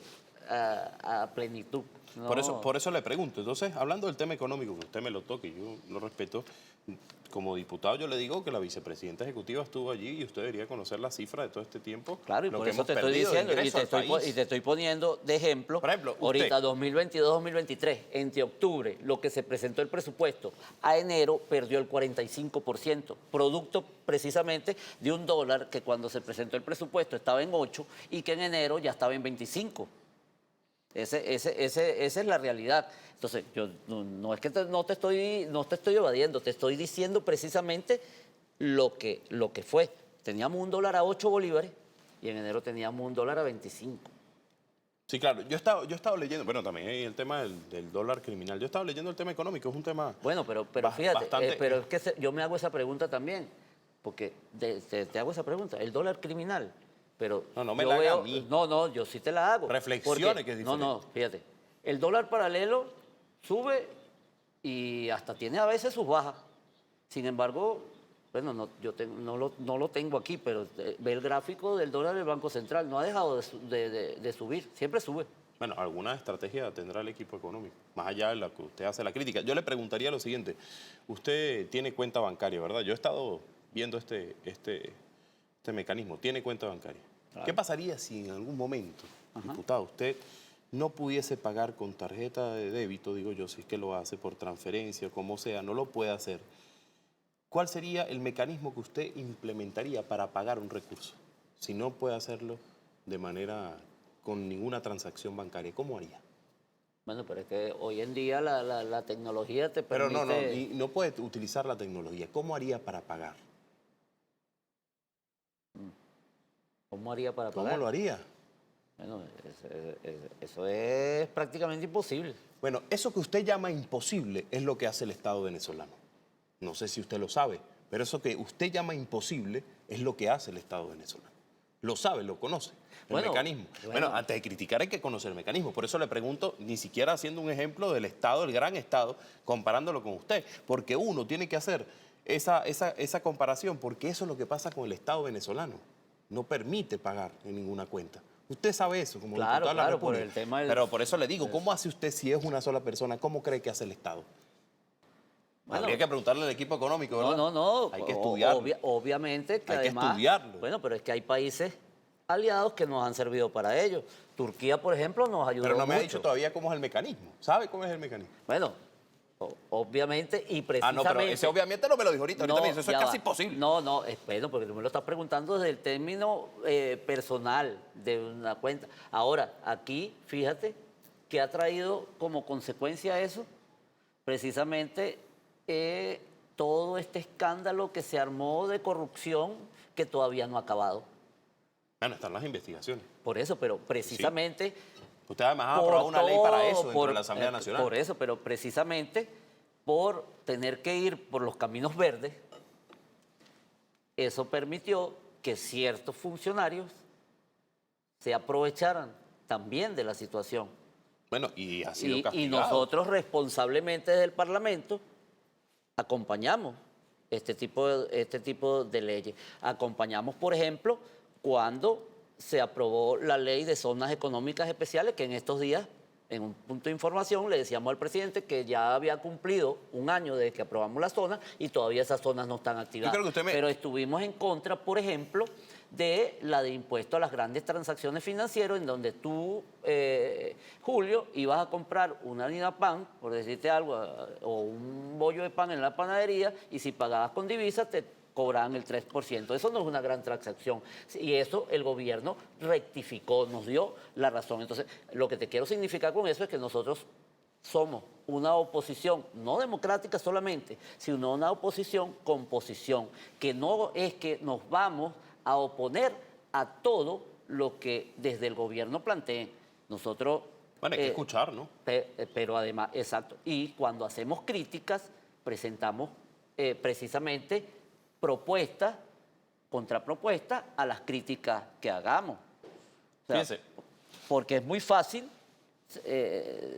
a plenitud. No, Por eso le pregunto. Entonces, hablando del tema económico, que usted me lo toque, yo lo respeto. Como diputado, yo le digo que la vicepresidenta ejecutiva estuvo allí y usted debería conocer la cifra de todo este tiempo. Claro, y lo por que eso hemos te estoy perdido de diciendo, ingreso al país. y te estoy poniendo de ejemplo, Por ejemplo, usted. ahorita 2022-2023, entre octubre, lo que se presentó el presupuesto, a enero perdió el 45%, producto precisamente de un dólar que cuando se presentó el presupuesto estaba en 8 y que en enero ya estaba en 25. Esa es la realidad. Entonces, yo no es que no te estoy evadiendo, te estoy diciendo precisamente lo que fue. Teníamos un dólar a 8 bolívares y en enero teníamos un dólar a 25. Sí, claro. Yo he estado leyendo, bueno, también hay el tema del dólar criminal. Yo he estado leyendo el tema económico, es un tema... Bueno, pero Ba- fíjate, bastante- pero es que yo me hago esa pregunta también, porque te hago esa pregunta, el dólar criminal, pero No me yo la haga a veo, mí. no, yo sí te la hago. Reflexione porque- que es No, fíjate, el dólar paralelo sube y hasta tiene a veces sus bajas. Sin embargo, bueno, no lo tengo aquí, pero ve el gráfico del dólar del Banco Central, no ha dejado de subir, siempre sube. Bueno, alguna estrategia tendrá el equipo económico, más allá de la que usted hace la crítica. Yo le preguntaría lo siguiente, usted tiene cuenta bancaria, ¿verdad? Yo he estado viendo este mecanismo, tiene cuenta bancaria. Claro. ¿Qué pasaría si en algún momento, diputado, usted no pudiese pagar con tarjeta de débito, digo yo, si es que lo hace por transferencia, como sea, no lo puede hacer? ¿Cuál sería el mecanismo que usted implementaría para pagar un recurso? Si no puede hacerlo de manera con ninguna transacción bancaria, ¿cómo haría? Bueno, pero es que hoy en día la tecnología te Pero permite... no puede utilizar la tecnología. ¿Cómo haría para pagar? ¿Cómo haría para ¿Cómo pagar? lo haría? Bueno, eso es prácticamente imposible. Bueno, eso que usted llama imposible es lo que hace el Estado venezolano. No sé si usted lo sabe, pero eso que usted llama imposible es lo que hace el Estado venezolano. Lo sabe, lo conoce, el Bueno, mecanismo. bueno. Bueno, antes de criticar hay que conocer el mecanismo. Por eso le pregunto, ni siquiera haciendo un ejemplo del Estado, el gran Estado, comparándolo con usted. Porque uno tiene que hacer esa comparación, porque eso es lo que pasa con el Estado venezolano. No permite pagar en ninguna cuenta. Usted sabe eso, como Claro, diputado de la claro, por República. el tema del- Pero por eso le digo, ¿cómo hace usted si es una sola persona? ¿Cómo cree que hace el Estado? Bueno, Habría que preguntarle al equipo económico, ¿verdad? No. Hay que estudiarlo. Obviamente que Hay que además... estudiarlo. Bueno, pero es que hay países aliados que nos han servido para ello. Turquía, por ejemplo, nos ayudó Pero no me ha mucho. dicho todavía cómo es el mecanismo. ¿Sabe cómo es el mecanismo? Bueno, obviamente y Ah, precisamente... no, pero ese obviamente no me lo dijo ahorita. Ahorita me dice, eso es ya casi va. imposible. No, bueno, porque tú me lo estás preguntando desde el término personal de una cuenta. Ahora, aquí, fíjate, que ha traído como consecuencia eso, precisamente todo este escándalo que se armó de corrupción que todavía no ha acabado. Bueno, están las investigaciones. Por eso, pero precisamente... Usted además ha por aprobado una ley para todo, eso dentro de la Asamblea Nacional. Por eso, pero precisamente por tener que ir por los caminos verdes, eso permitió que ciertos funcionarios se aprovecharan también de la situación. Bueno, y ha sido Y castigado. nosotros responsablemente desde el Parlamento acompañamos este tipo de leyes. Acompañamos, por ejemplo, cuando se aprobó la ley de zonas económicas especiales, que en estos días, en un punto de información, le decíamos al presidente que ya había cumplido un año desde que aprobamos las zonas y todavía esas zonas no están activadas. creo que usted me- Pero estuvimos en contra, por ejemplo, de la de impuesto a las grandes transacciones financieras, en donde tú, Julio, ibas a comprar una harina pan, por decirte algo, o un bollo de pan en la panadería, y si pagabas con divisa, te cobraban el 3%. Eso no es una gran transacción. Y eso el gobierno rectificó, nos dio la razón. Entonces, lo que te quiero significar con eso es que nosotros somos una oposición, no democrática solamente, sino una oposición con posición, que no es que nos vamos a oponer a todo lo que desde el gobierno planteen. Nosotros... Bueno, hay que escuchar, ¿no? Pero además, exacto. Y cuando hacemos críticas, presentamos precisamente propuestas, contrapropuestas a las críticas que hagamos. O sea, Fíjese. porque es muy fácil,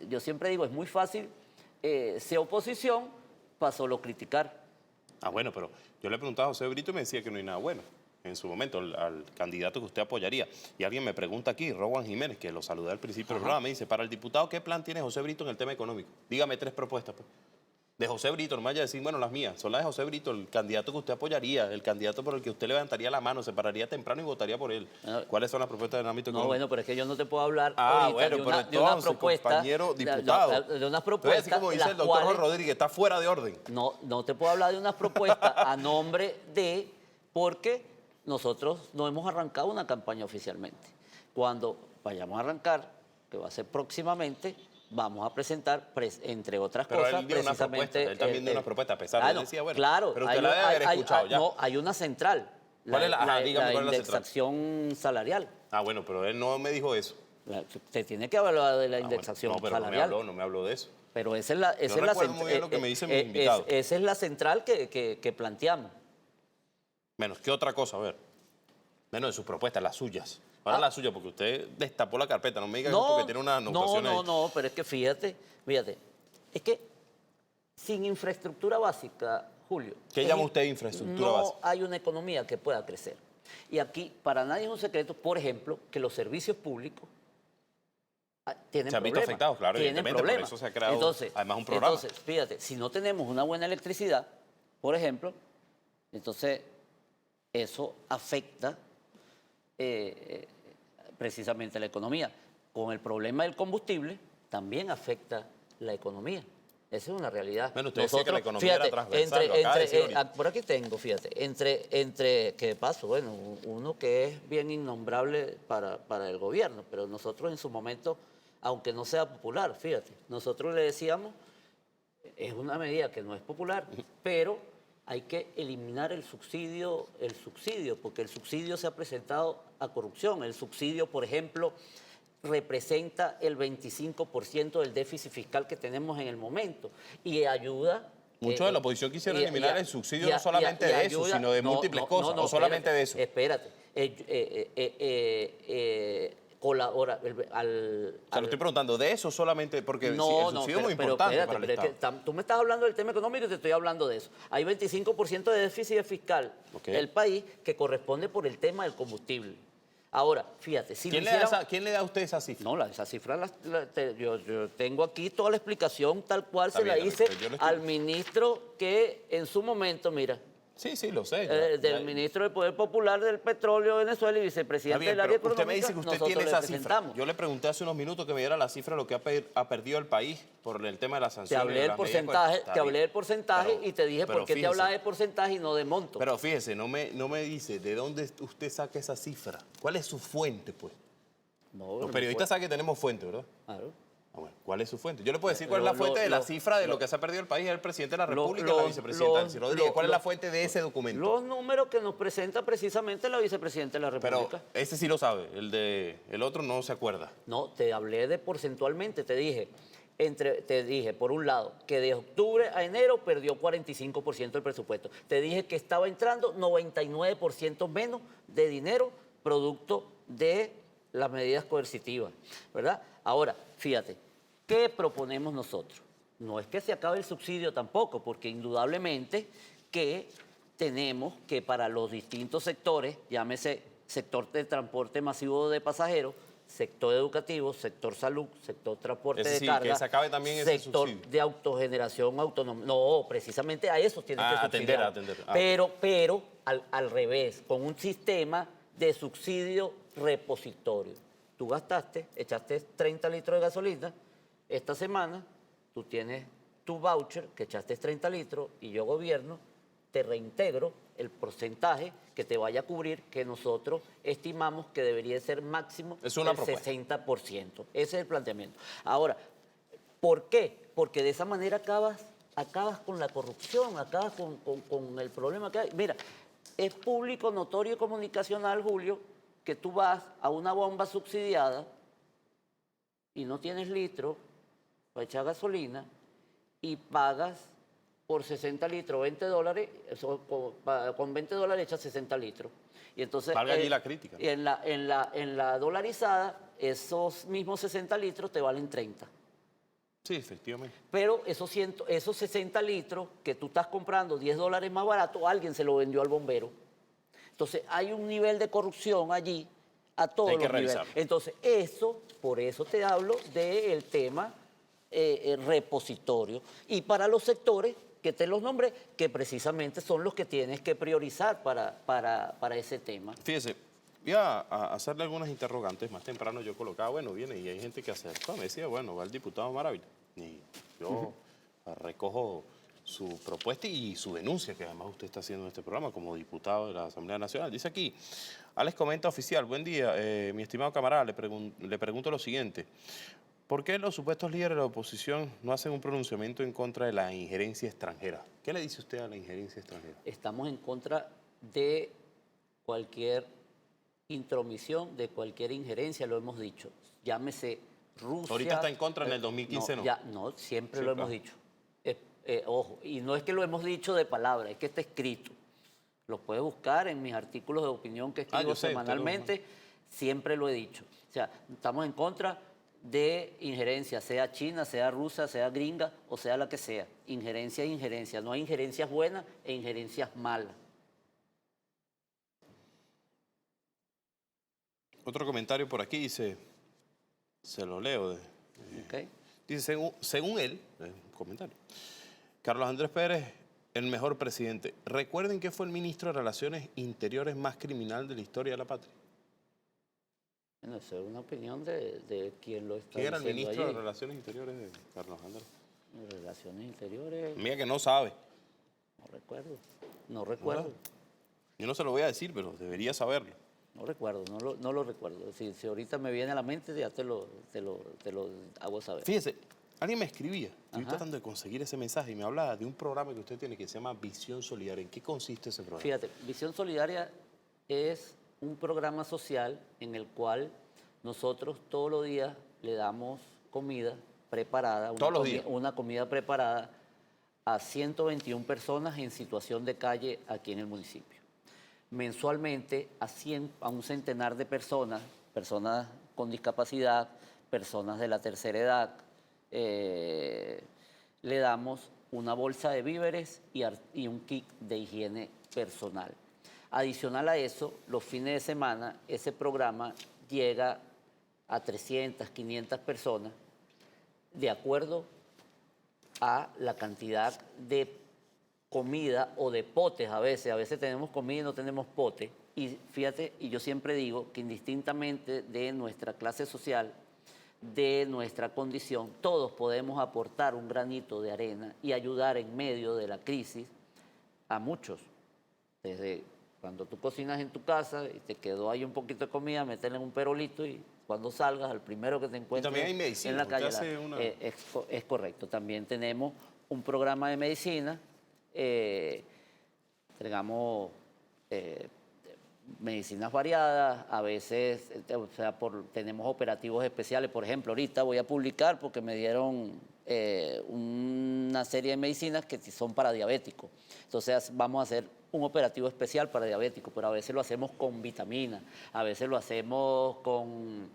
yo siempre digo, es muy fácil ser oposición para solo criticar. Ah, bueno, pero yo le preguntaba a José Brito y me decía que no hay nada bueno en su momento al candidato que usted apoyaría. Y alguien me pregunta aquí, Rowan Jiménez, que lo saludé al principio del programa, me dice, para el diputado, ¿qué plan tiene José Brito en el tema económico? Dígame 3 propuestas, pues. De José Brito, no me vaya a decir, bueno, las mías, son las de José Brito, el candidato que usted apoyaría, el candidato por el que usted levantaría la mano, se pararía temprano y votaría por él. ¿Cuáles son las propuestas en el ámbito No, económico? bueno, pero es que yo no te puedo hablar Ah, ahorita bueno, de pero de una entonces, propuesta. compañero diputado. De unas Entonces, propuestas. así como dice las el doctor cuales- Rodríguez, está fuera de orden. No te puedo hablar de unas propuestas a nombre de, porque nosotros no hemos arrancado una campaña oficialmente. Cuando vayamos a arrancar, que va a ser próximamente, vamos a presentar, entre otras Pero cosas, él dio una precisamente... propuesta, él también dio una propuesta, a pesar de él decía, bueno, claro, pero usted la debe haber escuchado ya. No, hay una central. ¿Cuál es la- ajá, dígame cuál es la central? indexación salarial. Ah, bueno, pero él no me dijo eso. Se tiene que hablar de la Ah, bueno. indexación No, pero salarial. no me habló de eso. Pero esa es la, esa Yo es la recuerdo muy bien lo que me dicen mis invitados. esa es la central que planteamos. Menos, ¿qué otra cosa? A ver. Menos de sus propuestas, las suyas. Ahora las suyas, porque usted destapó la carpeta. No me diga que es porque tiene una anotación ahí. No, pero es que fíjate, es que sin infraestructura básica, Julio. ¿Qué llama usted de infraestructura no básica? hay una economía que pueda crecer. Y aquí, para nadie es un secreto, por ejemplo, que los servicios públicos tienen Se han visto problemas. afectados, claro, tienen evidentemente, por problemas. eso se ha creado, además, un programa. Entonces, fíjate, si no tenemos una buena electricidad, por ejemplo, entonces eso afecta precisamente la economía. Con el problema del combustible también afecta la economía. Esa es una realidad. Bueno, usted decía que la economía era transversal, lo acaba de decir ahorita. por aquí tengo, fíjate, entre ¿qué paso? Bueno, uno que es bien innombrable para el gobierno, pero nosotros en su momento, aunque no sea popular, fíjate, nosotros le decíamos, es una medida que no es popular, pero hay que eliminar el subsidio, porque el subsidio se ha presentado a corrupción. El subsidio, por ejemplo, representa el 25% del déficit fiscal que tenemos en el momento y ayuda... Muchos de la oposición quisieron eliminar el subsidio no y solamente de eso, ayuda- sino de múltiples cosas, o solamente de eso. Espérate. Colabora O sea, lo estoy preguntando, de eso solamente, porque el subsidio es muy importante espérate, para el pero es Estado. que tú me estás hablando del tema económico y te estoy hablando de eso. Hay 25% de déficit fiscal Ok. del país que corresponde por el tema del combustible. Ahora, fíjate, si ¿Quién lo le, da hiciéramos- ¿Quién le da a usted esa cifra? No, esa cifra yo tengo aquí toda la explicación tal cual Está se la bien, hice pero yo le estoy- al ministro que en su momento, mira, Sí, lo sé. del ministro del Poder Popular del Petróleo de Venezuela y Está vicepresidente bien, del área pero usted económica. me dice que usted nosotros tiene le esa cifra. presentamos. Yo le pregunté hace unos minutos que me diera la cifra de lo que ha perdido el país por el tema de las Te sanciones. hablé de del las medidas, pues, porcentaje, está te hablé bien. del porcentaje Pero- y te dije pero por qué te fíjese. hablaba de porcentaje y no de monto. Pero fíjese, no me dice de dónde usted saca esa cifra. ¿Cuál es su fuente, pues? No, Los mi periodistas fue- saben que tenemos fuente, ¿verdad? Claro. Ah, bueno, ¿cuál es su fuente? Yo le puedo decir cuál es la fuente de la cifra de lo que se ha perdido el país, es el presidente de la República y la vicepresidenta Nancy Rodríguez. ¿Cuál es la fuente de ese documento? Los números que nos presenta precisamente la vicepresidenta de la Pero República. ese sí lo sabe, el otro no se acuerda. No, te hablé de porcentualmente, te dije, por un lado, que de octubre a enero perdió 45% del presupuesto. Te dije que estaba entrando 99% menos de dinero producto de las medidas coercitivas, ¿verdad? Ahora, fíjate, ¿qué proponemos nosotros? No es que se acabe el subsidio tampoco, porque indudablemente que tenemos que para los distintos sectores, llámese sector de transporte masivo de pasajeros, sector educativo, sector salud, sector transporte Ese de sí, carga, que se acabe también ese sector subsidio. de autogeneración autónoma. No, precisamente a eso tiene que subsidiar. atender. Pero al revés, con un sistema de subsidio repositorio. Tú gastaste, echaste 30 litros de gasolina, esta semana tú tienes tu voucher que echaste 30 litros y yo gobierno te reintegro el porcentaje que te vaya a cubrir, que nosotros estimamos que debería ser máximo Es una el propuesta. 60%. Ese es el planteamiento. Ahora, ¿por qué? Porque de esa manera acabas con la corrupción, acabas con el problema que hay. Mira, es público, notorio y comunicacional, Julio, que tú vas a una bomba subsidiada y no tienes litro para echar gasolina y pagas por 60 litros, $20, con $20 echas 60 litros. Y entonces, Valga allí la crítica. Y en la dolarizada, esos mismos 60 litros te valen 30. Sí, efectivamente. Pero esos 60 litros que tú estás comprando $10 más barato, alguien se lo vendió al bombero. Entonces, hay un nivel de corrupción allí a todos Hay que los niveles. revisarlo. Entonces, por eso te hablo del tema repositorio. Y para los sectores que te los nombré, que precisamente son los que tienes que priorizar para ese tema. Fíjese, voy a hacerle algunas interrogantes. Más temprano yo colocaba, bueno, viene y hay gente que acertó. Me decía, bueno, va el diputado Maravilla. Y yo recojo su propuesta y su denuncia, que además usted está haciendo en este programa como diputado de la Asamblea Nacional. Dice aquí, Alex Comenta Oficial, buen día, mi estimado camarada, le pregunto lo siguiente. ¿Por qué los supuestos líderes de la oposición no hacen un pronunciamiento en contra de la injerencia extranjera? ¿Qué le dice usted a la injerencia extranjera? Estamos en contra de cualquier intromisión, de cualquier injerencia, lo hemos dicho. Llámese Rusia. Ahorita está en contra, en el 2015 no. No, siempre Sí, lo claro. hemos dicho. Ojo, y no es que lo hemos dicho de palabra, es que está escrito. Lo puedes buscar en mis artículos de opinión que escribo yo sé, semanalmente, siempre lo he dicho. O sea, estamos en contra de injerencia, sea china, sea rusa, sea gringa o sea la que sea. Injerencia es injerencia. No hay injerencias buenas e injerencias malas. Otro comentario por aquí dice, se lo leo. ¿Ok? Dice, según él, un comentario, Carlos Andrés Pérez, el mejor presidente. Recuerden que fue el ministro de Relaciones Interiores más criminal de la historia de la patria. Bueno, eso es una opinión de quien lo está ¿Quién era el diciendo ministro de allí. Relaciones Interiores de Carlos Andrés? Relaciones Interiores, Mira que no sabe. no recuerdo. No recuerdo. Yo no se lo voy a decir, pero debería saberlo. No recuerdo, no lo recuerdo. Si ahorita me viene a la mente, ya te lo hago saber. Fíjese, alguien me escribía, estoy Ajá. tratando de conseguir ese mensaje y me hablaba de un programa que usted tiene que se llama Visión Solidaria. ¿En qué consiste ese programa? Fíjate, Visión Solidaria es un programa social en el cual nosotros todos los días le damos comida preparada, Todos los días. una comida preparada a 121 personas en situación de calle aquí en el municipio. Mensualmente a un centenar de personas, personas con discapacidad, personas de la tercera edad, le damos una bolsa de víveres y un kit de higiene personal. Adicional a eso, los fines de semana, ese programa llega a 300, 500 personas, de acuerdo a la cantidad de comida o de potes a veces tenemos comida y no tenemos potes. Y fíjate, y yo siempre digo que indistintamente de nuestra clase social, de nuestra condición, todos podemos aportar un granito de arena y ayudar en medio de la crisis a muchos. Desde cuando tú cocinas en tu casa y te quedó ahí un poquito de comida, métele en un perolito y cuando salgas, al primero que te encuentres también hay medicina, en la usted calle. hace una- Es correcto. También tenemos un programa de medicina. Entregamos medicinas variadas, a veces tenemos operativos especiales. Por ejemplo, ahorita voy a publicar porque me dieron una serie de medicinas que son para diabéticos. Entonces vamos a hacer un operativo especial para diabéticos, pero a veces lo hacemos con vitaminas, a veces lo hacemos con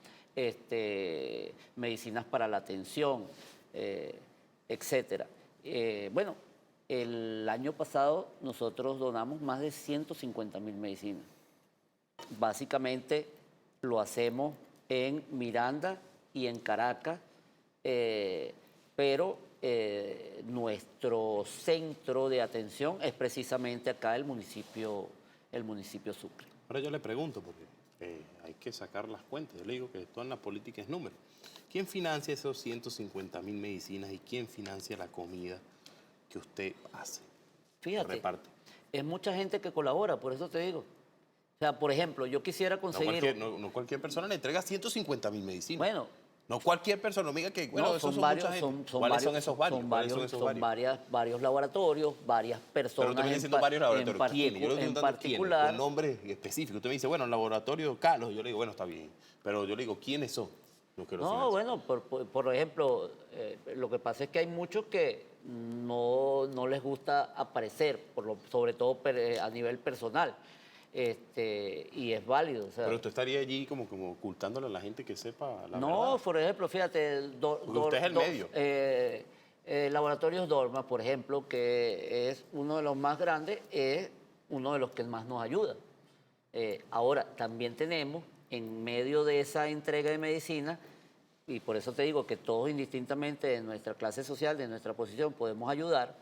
medicinas para la tensión, etcétera. Bueno, el año pasado nosotros donamos más de 150.000 medicinas. Básicamente lo hacemos en Miranda y en Caracas, pero nuestro centro de atención es precisamente acá el municipio Sucre. Ahora yo le pregunto, porque hay que sacar las cuentas. Yo le digo que toda la política es número. ¿Quién financia esos 150.000 medicinas y quién financia la comida que usted hace? Fíjate, reparte? es mucha gente que colabora, por eso te digo. O sea, por ejemplo, yo quisiera No conseguir... cualquier persona le entrega 150.000 medicinas. Bueno, No cualquier persona, no me diga que, bueno, no, esos son son varios, mucha gente. son ¿Cuáles varios, son esos varios? son ¿Cuáles varios, son esos son varios? varios laboratorios, varias personas. Pero usted me en diciendo pa- varios laboratorios. en ¿Quiénes? Yo le estoy en preguntando quiénes, particular, con nombres específicos. Usted me dice, bueno, el laboratorio Carlos. Yo le digo, bueno, está bien. Pero yo le digo, ¿quiénes son los que lo no, financian? bueno, por ejemplo, lo que pasa es que hay muchos que no les gusta aparecer, sobre todo a nivel personal, y es válido. O sea, Pero usted estaría allí como ocultándole a la gente que sepa la no, verdad. por ejemplo, fíjate, Porque usted es el medio. Laboratorios Dorma, por ejemplo, que es uno de los más grandes, es uno de los que más nos ayuda. Ahora, también tenemos, en medio de esa entrega de medicina, y por eso te digo que todos indistintamente de nuestra clase social, de nuestra posición, podemos ayudar,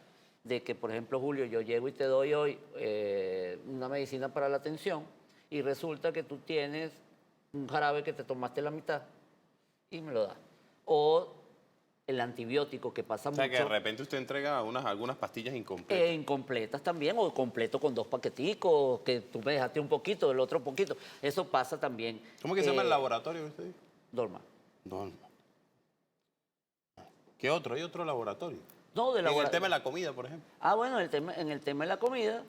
de que, por ejemplo, Julio, yo llego y te doy hoy una medicina para la tensión y resulta que tú tienes un jarabe que te tomaste la mitad y me lo das. O el antibiótico que pasa O sea, mucho. que de repente usted entrega algunas pastillas incompletas. Incompletas también, o completo con 2 paqueticos, que tú me dejaste un poquito, el otro poquito. Eso pasa también. ¿Cómo que se llama el laboratorio que usted dijo? Dorma. No. ¿Qué otro? ¿Hay otro laboratorio? No, de En el labora- tema de la comida, por ejemplo. Bueno, en el tema de la comida,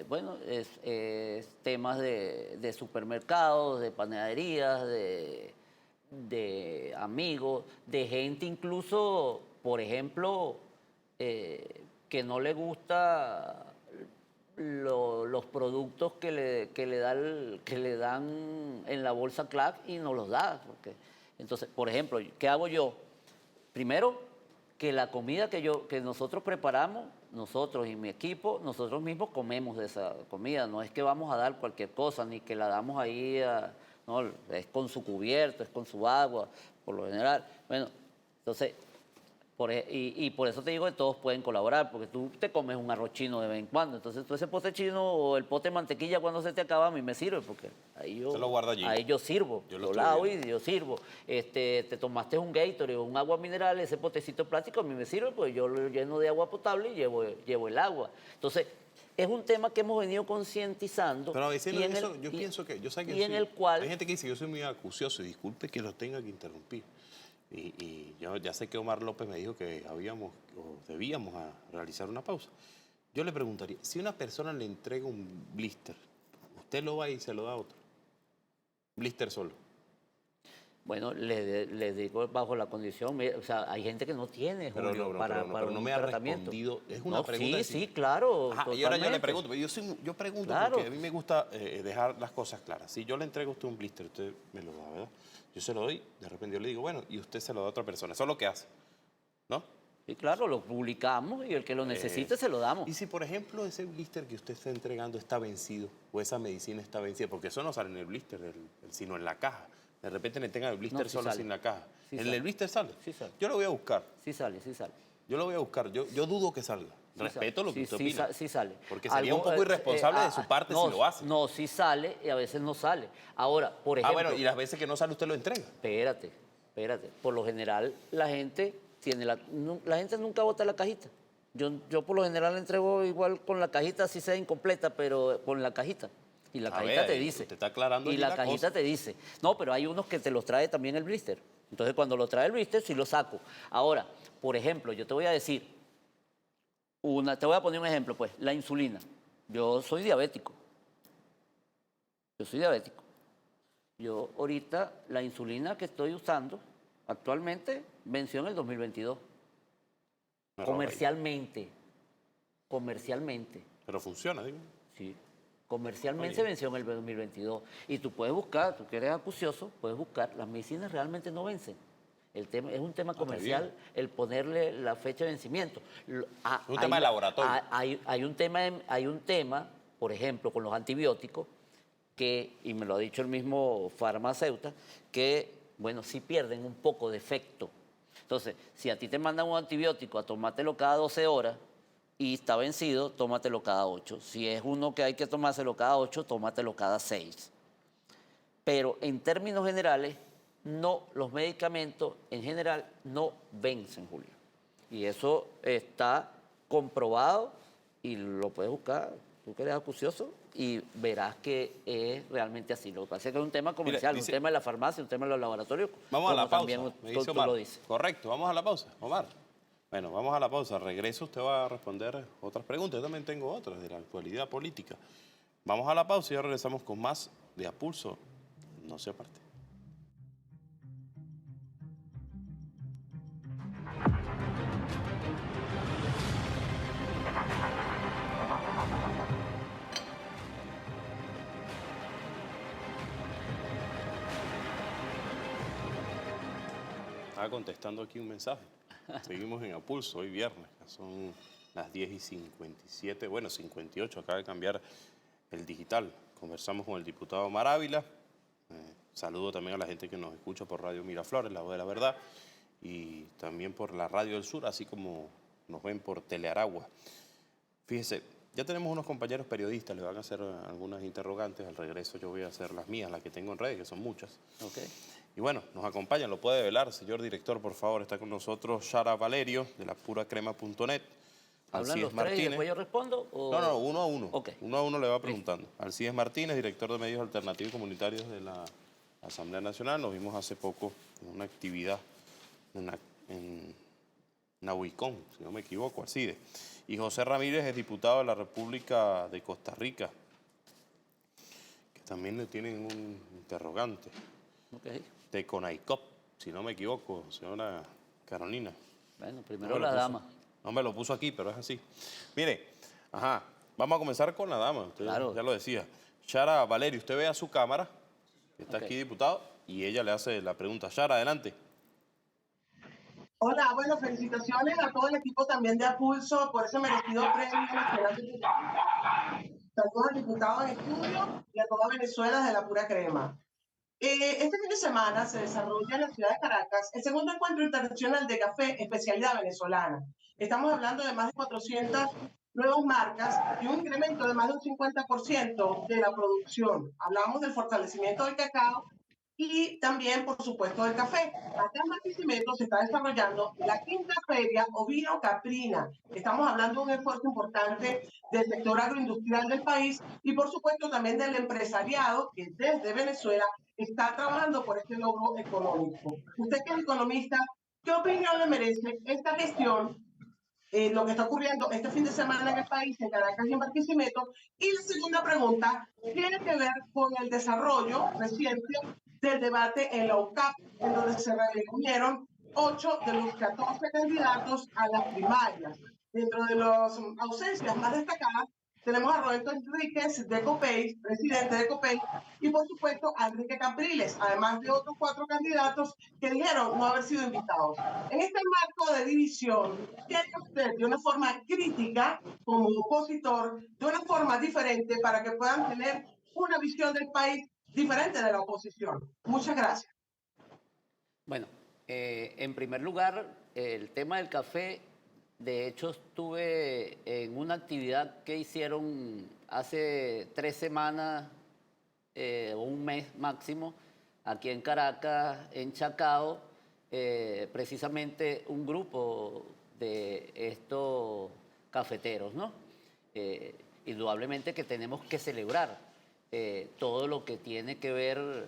bueno, es temas de supermercados, de panaderías, de amigos, de gente incluso, por ejemplo, que no le gusta los productos que le dan en la bolsa CLAC y no los da. Entonces, por ejemplo, ¿qué hago yo? Primero, que la comida que nosotros preparamos, nosotros y mi equipo, nosotros mismos comemos de esa comida. No es que vamos a dar cualquier cosa, ni que la damos ahí, no, es con su cubierto, es con su agua, por lo general. Bueno, entonces, y por eso te digo que todos pueden colaborar, porque tú te comes un arroz chino de vez en cuando. Entonces, tú ese pote chino o el pote de mantequilla cuando se te acaba, a mí me sirve, porque ahí yo, Se lo guarda allí. ahí yo sirvo. Yo lo Yo estoy lavo viendo. y yo sirvo. Te tomaste un Gatorade o un agua mineral, ese potecito plástico a mí me sirve, pues yo lo lleno de agua potable y llevo el agua. Entonces, es un tema que hemos venido concientizando. Pero diciendo y en eso, el- yo y- pienso que, yo sé que y yo en soy- el cual hay gente que dice que yo soy muy acucioso, y disculpe que lo tenga que interrumpir. Y yo ya sé que Omar López me dijo que debíamos realizar una pausa. Yo le preguntaría, si una persona le entrega un blister, ¿usted lo va y se lo da a otro? Blister solo. Bueno, le digo bajo la condición, o sea, hay gente que no tiene, Pero Julio, no, para pero no un me ha trespomiento. respondido. Es una No, pregunta. Sí, sí, claro. Ajá, y ahora yo le totalmente. pregunto, pero yo pregunto Claro. porque a mí me gusta dejar las cosas claras. Si yo le entrego a usted un blister, usted me lo da, ¿verdad? Yo se lo doy, de repente yo le digo, bueno, y usted se lo da a otra persona. Eso es lo que hace, ¿no? Sí, claro, lo publicamos y el que lo necesite se lo damos. Y si, por ejemplo, ese blister que usted está entregando está vencido, o esa medicina está vencida, porque eso no sale en el blister, sino en la caja. De repente le tengan el blister No, sí solo sale. sin la caja. Sí ¿En sale. el blister sale? Sí sale. Yo lo voy a buscar. Sí sale, sí sale. Yo lo voy a buscar. Yo dudo que salga. Sí Respeto sale. lo que Sí, usted sí opina. sí sale. Porque sería un poco irresponsable de su parte no, si lo hace. No, sí sale y a veces no sale. Ahora, por ejemplo... Bueno, y las veces que no sale usted lo entrega. Espérate. Por lo general, la gente la gente nunca bota la cajita. Yo por lo general entrego igual con la cajita, así sea incompleta, pero con la cajita. Y la A cajita ver, te ahí dice. usted está aclarando Y allí la la cajita cosa. te dice. No, pero hay unos que te los trae también el blister. Entonces, cuando lo trae el blister, sí lo saco. Ahora, por ejemplo, yo te voy a decir, te voy a poner un ejemplo, pues, la insulina. Yo soy diabético. Yo ahorita, la insulina que estoy usando actualmente venció en el 2022. Una Comercialmente. Pero funciona, digo. Sí. Comercialmente Oye. venció en el 2022. Y tú puedes buscar, tú que eres acucioso, puedes buscar. Las medicinas realmente no vencen. Es un tema comercial el ponerle la fecha de vencimiento. Es un tema de laboratorio. Hay un tema, por ejemplo, con los antibióticos, y me lo ha dicho el mismo farmacéutico, que, bueno, sí pierden un poco de efecto. Entonces, si a ti te mandan un antibiótico a tomártelo cada 12 horas y está vencido, tómatelo cada 8. Si es uno que hay que tomárselo cada 8, tómatelo cada 6. Pero en términos generales, los medicamentos en general no vencen, Julio. Y eso está comprobado y lo puedes buscar, tú que eres acucioso, y verás que es realmente así. Lo que pasa es que es un tema comercial, dice- un tema de la farmacia, un tema de los laboratorios. Vamos a la como pausa, también me tú dice lo Omar. dices. Correcto, vamos a la pausa, Omar. Bueno, vamos a la pausa. Regreso, usted va a responder otras preguntas. Yo también tengo otras de la actualidad política. Vamos a la pausa y ya regresamos con más de A Pulso. No se aparte. Estaba contestando aquí un mensaje. Seguimos en A Pulso, hoy viernes. Son las 10:57, bueno, 58. Acaba de cambiar el digital. Conversamos con el diputado Omar Ávila. Saludo también a la gente que nos escucha por Radio Miraflores, La Voz de la Verdad, y también por la Radio del Sur, así como nos ven por Telearagua. Fíjese, ya tenemos unos compañeros periodistas, les van a hacer algunas interrogantes. Al regreso yo voy a hacer las mías, las que tengo en redes, que son muchas. Ok. Y bueno, nos acompañan, lo puede velar, señor director, por favor. Está con nosotros Shara Valerio, de la puracrema.net. ¿Hablan los tres y después yo respondo? O... No, uno a uno. Ok. Uno a uno le va preguntando. Alcides Martínez, director de medios alternativos y comunitarios de la Asamblea Nacional. Nos vimos hace poco en una actividad en Nahuicón, si no me equivoco, Alcides. Y José Ramírez es diputado de la República de Costa Rica, que también le tienen un interrogante. Ok. De CONAICOP, si no me equivoco, señora Carolina. Bueno, No primero me lo la puso- dama. No me lo puso aquí, pero es así. Mire, vamos a comenzar con la dama, usted Claro. ya lo decía. Shara Valerio, usted ve a su cámara, que está Ok. aquí diputado, y ella le hace la pregunta. Shara, adelante. Hola, bueno, felicitaciones a todo el equipo también de Apulso por ese merecido premio nacional de periodismo. Saludos al diputado en estudio y a toda Venezuela de la pura crema. Este fin de semana se desarrolla en la ciudad de Caracas el segundo encuentro internacional de café especialidad venezolana. Estamos hablando de más de 400 nuevas marcas y un incremento de más de un 50% de la producción. Hablamos del fortalecimiento del cacao y también, por supuesto, del café. Acá en Barquisimeto se está desarrollando la quinta feria ovino caprina. Estamos hablando de un esfuerzo importante del sector agroindustrial del país y, por supuesto, también del empresariado que desde Venezuela está trabajando por este logro económico. Usted que es economista, ¿qué opinión le merece esta gestión, lo que está ocurriendo este fin de semana en el país, en Caracas y en Barquisimeto? Y la segunda pregunta tiene que ver con el desarrollo reciente del debate en la UCAP, en donde se reunieron 8 de los 14 candidatos a las primarias. Dentro de las ausencias más destacadas, tenemos a Roberto Enríquez de COPEI, presidente de COPEI, y por supuesto a Enrique Capriles, además de otros 4 candidatos que dijeron no haber sido invitados. En este marco de división, ¿qué haría usted de una forma crítica como opositor, de una forma diferente para que puedan tener una visión del país diferente de la oposición? Muchas gracias. Bueno, en primer lugar, el tema del café, de hecho estuve en una actividad que hicieron hace 3 semanas o un mes máximo, aquí en Caracas, en Chacao, precisamente un grupo de estos cafeteros, ¿no? Indudablemente que tenemos que celebrar todo lo que tiene que ver,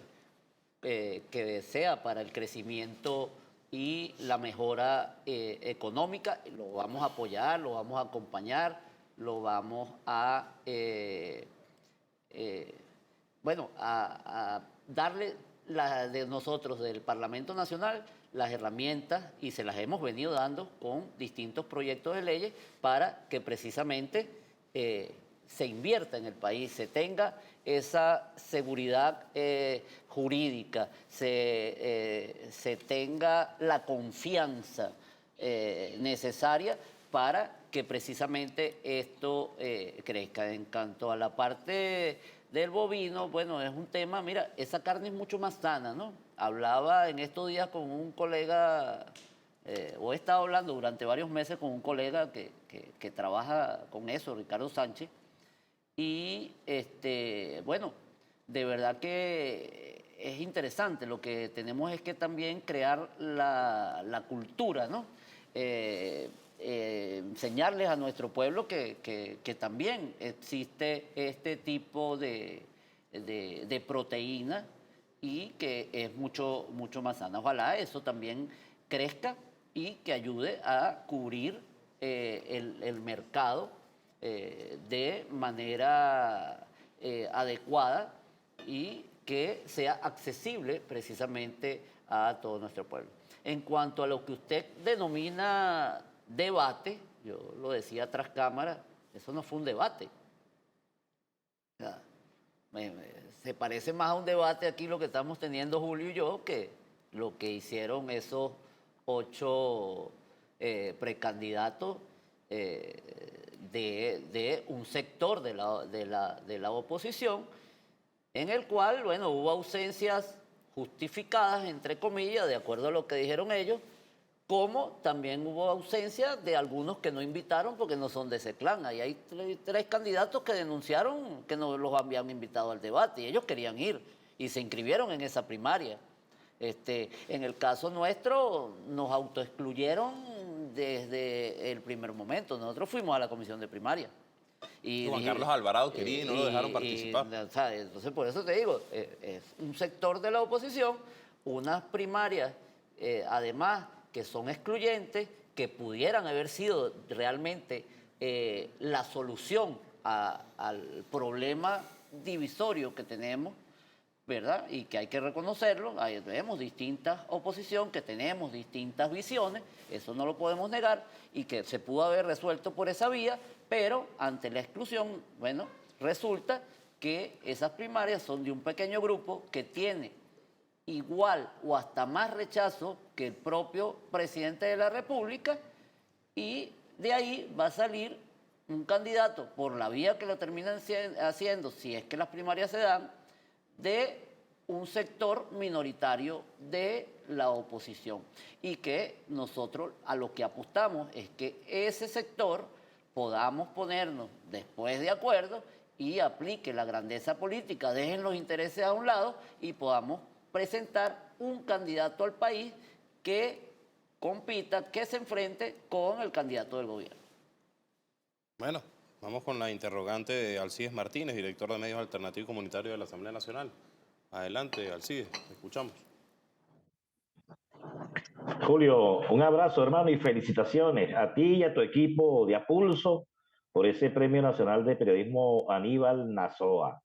que sea para el crecimiento y la mejora económica. Lo vamos a apoyar, lo vamos a acompañar, lo vamos a, bueno, a darle de nosotros del Parlamento Nacional las herramientas, y se las hemos venido dando con distintos proyectos de leyes para que precisamente se invierta en el país, se tenga esa seguridad jurídica, se tenga la confianza necesaria para que precisamente esto crezca. En cuanto a la parte del bovino, bueno, es un tema, mira, esa carne es mucho más sana, ¿no? Hablaba en estos días con un colega, o he estado hablando durante varios meses con un colega que trabaja con eso, Ricardo Sánchez, y bueno, de verdad que es interesante. Lo que tenemos es que también crear la cultura, ¿no? enseñarles a nuestro pueblo que también existe este tipo de proteína y que es mucho, mucho más sana. Ojalá eso también crezca y que ayude a cubrir el mercado de manera adecuada y que sea accesible precisamente a todo nuestro pueblo. En cuanto a lo que usted denomina debate, yo lo decía tras cámara, eso no fue un debate. O sea, se parece más a un debate aquí lo que estamos teniendo Julio y yo que lo que hicieron esos 8 precandidatos de un sector de la oposición, en el cual, bueno, hubo ausencias justificadas, entre comillas, de acuerdo a lo que dijeron ellos, como también hubo ausencia de algunos que no invitaron porque no son de ese clan. Ahí hay 3 candidatos que denunciaron que no los habían invitado al debate y ellos querían ir y se inscribieron en esa primaria. En el caso nuestro nos autoexcluyeron desde el primer momento. Nosotros fuimos a la comisión de primaria. Y Juan Carlos Alvarado quería y no lo dejaron participar. O sea, entonces, por eso te digo, es un sector de la oposición, unas primarias, además, que son excluyentes, que pudieran haber sido realmente la solución al problema divisorio que tenemos, ¿verdad? Y que hay que reconocerlo. Ahí vemos distintas oposición, que tenemos distintas visiones, eso no lo podemos negar, y que se pudo haber resuelto por esa vía, pero ante la exclusión, bueno, resulta que esas primarias son de un pequeño grupo que tiene igual o hasta más rechazo que el propio presidente de la República, y de ahí va a salir un candidato por la vía que lo terminan haciendo, si es que las primarias se dan, de un sector minoritario de la oposición. Y que nosotros a lo que apostamos es que ese sector podamos ponernos después de acuerdo y aplique la grandeza política, dejen los intereses a un lado y podamos presentar un candidato al país que compita, que se enfrente con el candidato del gobierno. Bueno, vamos con la interrogante de Alcides Martínez, director de Medios Alternativos Comunitarios de la Asamblea Nacional. Adelante, Alcides, te escuchamos. Julio, un abrazo, hermano, y felicitaciones a ti y a tu equipo de Apulso por ese Premio Nacional de Periodismo Aníbal Nazoa.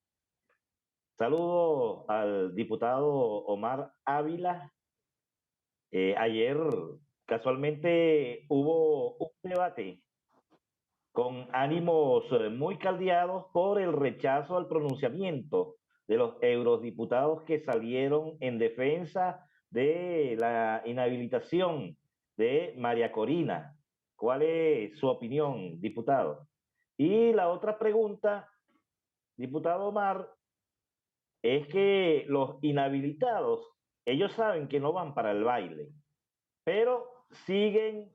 Saludo al diputado Omar Ávila. Ayer casualmente hubo un debate con ánimos muy caldeados por el rechazo al pronunciamiento de los eurodiputados que salieron en defensa de la inhabilitación de María Corina. ¿Cuál es su opinión, diputado? Y la otra pregunta, diputado Omar, es que los inhabilitados, ellos saben que no van para el baile, pero siguen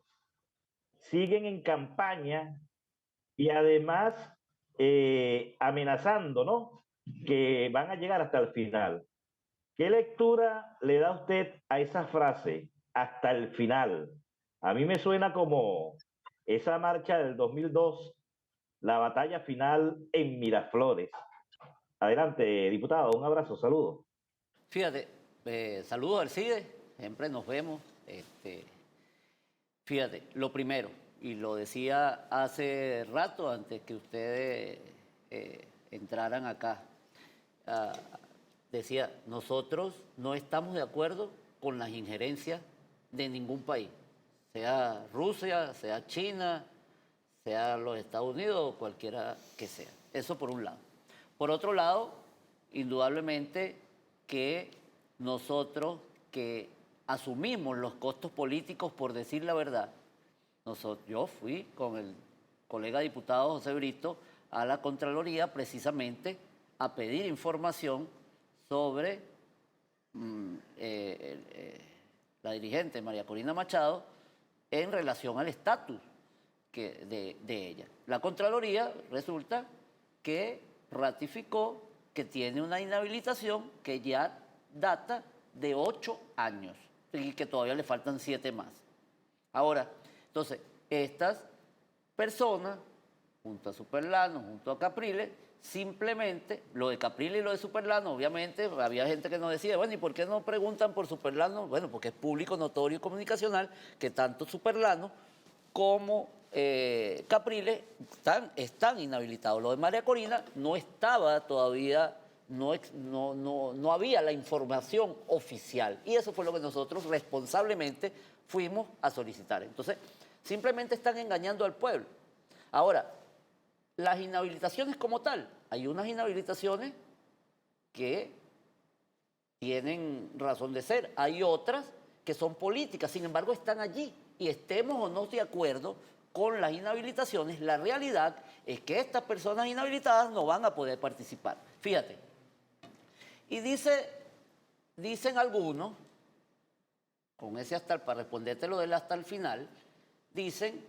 en campaña y además amenazando, ¿no?, que van a llegar hasta el final. ¿Qué lectura le da usted a esa frase, hasta el final? A mí me suena como esa marcha del 2002, la batalla final en Miraflores. Adelante, diputado, un abrazo, saludos. Fíjate, saludos al CIDE, siempre nos vemos. Fíjate, lo primero, y lo decía hace rato antes que ustedes entraran acá, decía, nosotros no estamos de acuerdo con las injerencias de ningún país, sea Rusia, sea China, sea los Estados Unidos o cualquiera que sea. Eso por un lado. Por otro lado, indudablemente que nosotros que asumimos los costos políticos, por decir la verdad, yo fui con el colega diputado José Brito a la Contraloría precisamente a pedir información sobre la dirigente María Corina Machado en relación al estatus de ella. La Contraloría resulta que ratificó que tiene una inhabilitación que ya data de 8 años y que todavía le faltan 7 más. Ahora, entonces, estas personas, junto a Superlano, junto a Capriles, simplemente, lo de Capriles y lo de Superlano, obviamente, había gente que nos decía, bueno, ¿y por qué no preguntan por Superlano? Bueno, porque es público, notorio y comunicacional que tanto Superlano como Capriles están inhabilitados. Lo de María Corina no estaba todavía, no había la información oficial. Y eso fue lo que nosotros responsablemente fuimos a solicitar. Entonces, simplemente están engañando al pueblo. Ahora, las inhabilitaciones como tal, hay unas inhabilitaciones que tienen razón de ser, hay otras que son políticas, sin embargo están allí y estemos o no de acuerdo con las inhabilitaciones, la realidad es que estas personas inhabilitadas no van a poder participar. Fíjate, y dicen algunos, con ese para responderte lo del hasta el final, dicen,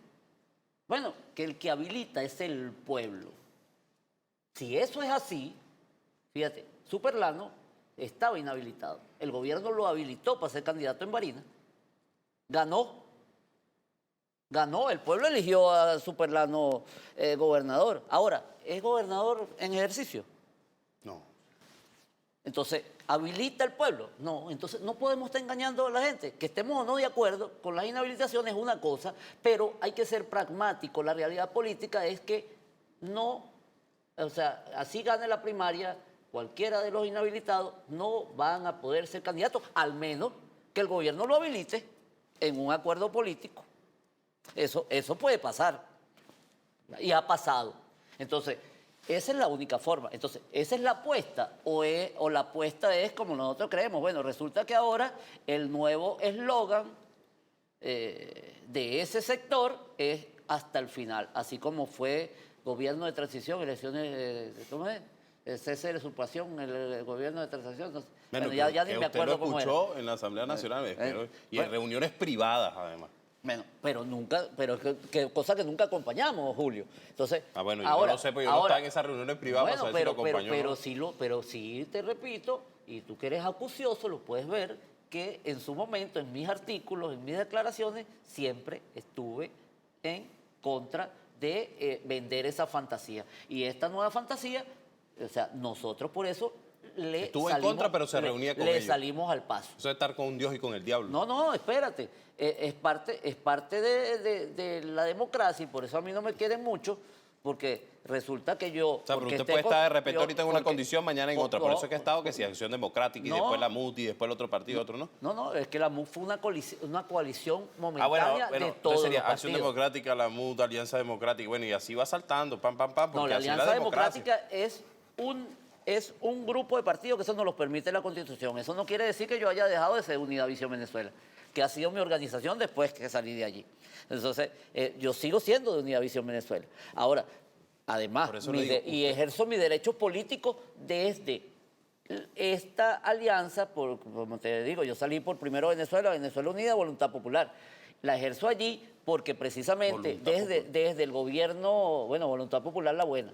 bueno, que el que habilita es el pueblo. Si eso es así, fíjate, Superlano estaba inhabilitado. El gobierno lo habilitó para ser candidato en Barinas. Ganó, el pueblo eligió a Superlano gobernador. Ahora, ¿es gobernador en ejercicio? No. Entonces, ¿habilita el pueblo? No, entonces no podemos estar engañando a la gente. Que estemos o no de acuerdo con las inhabilitaciones es una cosa, pero hay que ser pragmático. La realidad política es que no, o sea, así gane la primaria, cualquiera de los inhabilitados no van a poder ser candidatos, al menos que el gobierno lo habilite en un acuerdo político. Eso puede pasar. Y ha pasado. Entonces, esa es la única forma. Entonces, esa es la apuesta. O la apuesta es como nosotros creemos. Bueno, resulta que ahora el nuevo eslogan de ese sector es hasta el final. Así como fue gobierno de transición, elecciones, ¿cómo es? El cese de la usurpación, el gobierno de transición. No sé. Bueno, ya ni me acuerdo cómo era. Usted lo escuchó en la Asamblea Nacional y en reuniones privadas, además. Bueno, pero es que cosa que nunca acompañamos, Julio. Entonces, bueno, yo no lo sé, porque yo no estaba en esas reuniones privadas para saber si lo acompañó. Pero sí te repito, y tú que eres acucioso, lo puedes ver, que en su momento, en mis artículos, en mis declaraciones, siempre estuve en contra de vender esa fantasía. Y esta nueva fantasía, o sea, nosotros por eso estuvo en contra, pero se reunía con ellos. Le salimos al paso. Eso de estar con un Dios y con el diablo. No, espérate. Es parte de la democracia y por eso a mí no me quieren mucho, porque resulta que yo... O sea, pero usted puede estar de repente ahorita en una condición, mañana en otra. Por eso es que ha estado que si Acción Democrática y después la MUT y después el otro partido, otro no. No, es que la MUT fue una coalición momentánea de todos sería los Acción partidos. Democrática, la MUT, Alianza Democrática, bueno, y así va saltando, pam, porque No, la así Alianza democracia. Democrática es un grupo de partidos que eso nos lo permite la Constitución. Eso no quiere decir que yo haya dejado de ser Unidad Visión Venezuela, que ha sido mi organización después que salí de allí. Entonces, yo sigo siendo de Unidad Visión Venezuela. Ahora, además, y ejerzo mi derecho político desde esta alianza, como te digo, yo salí por primero Venezuela Unida, Voluntad Popular. La ejerzo allí porque precisamente desde el gobierno, bueno, Voluntad Popular la buena,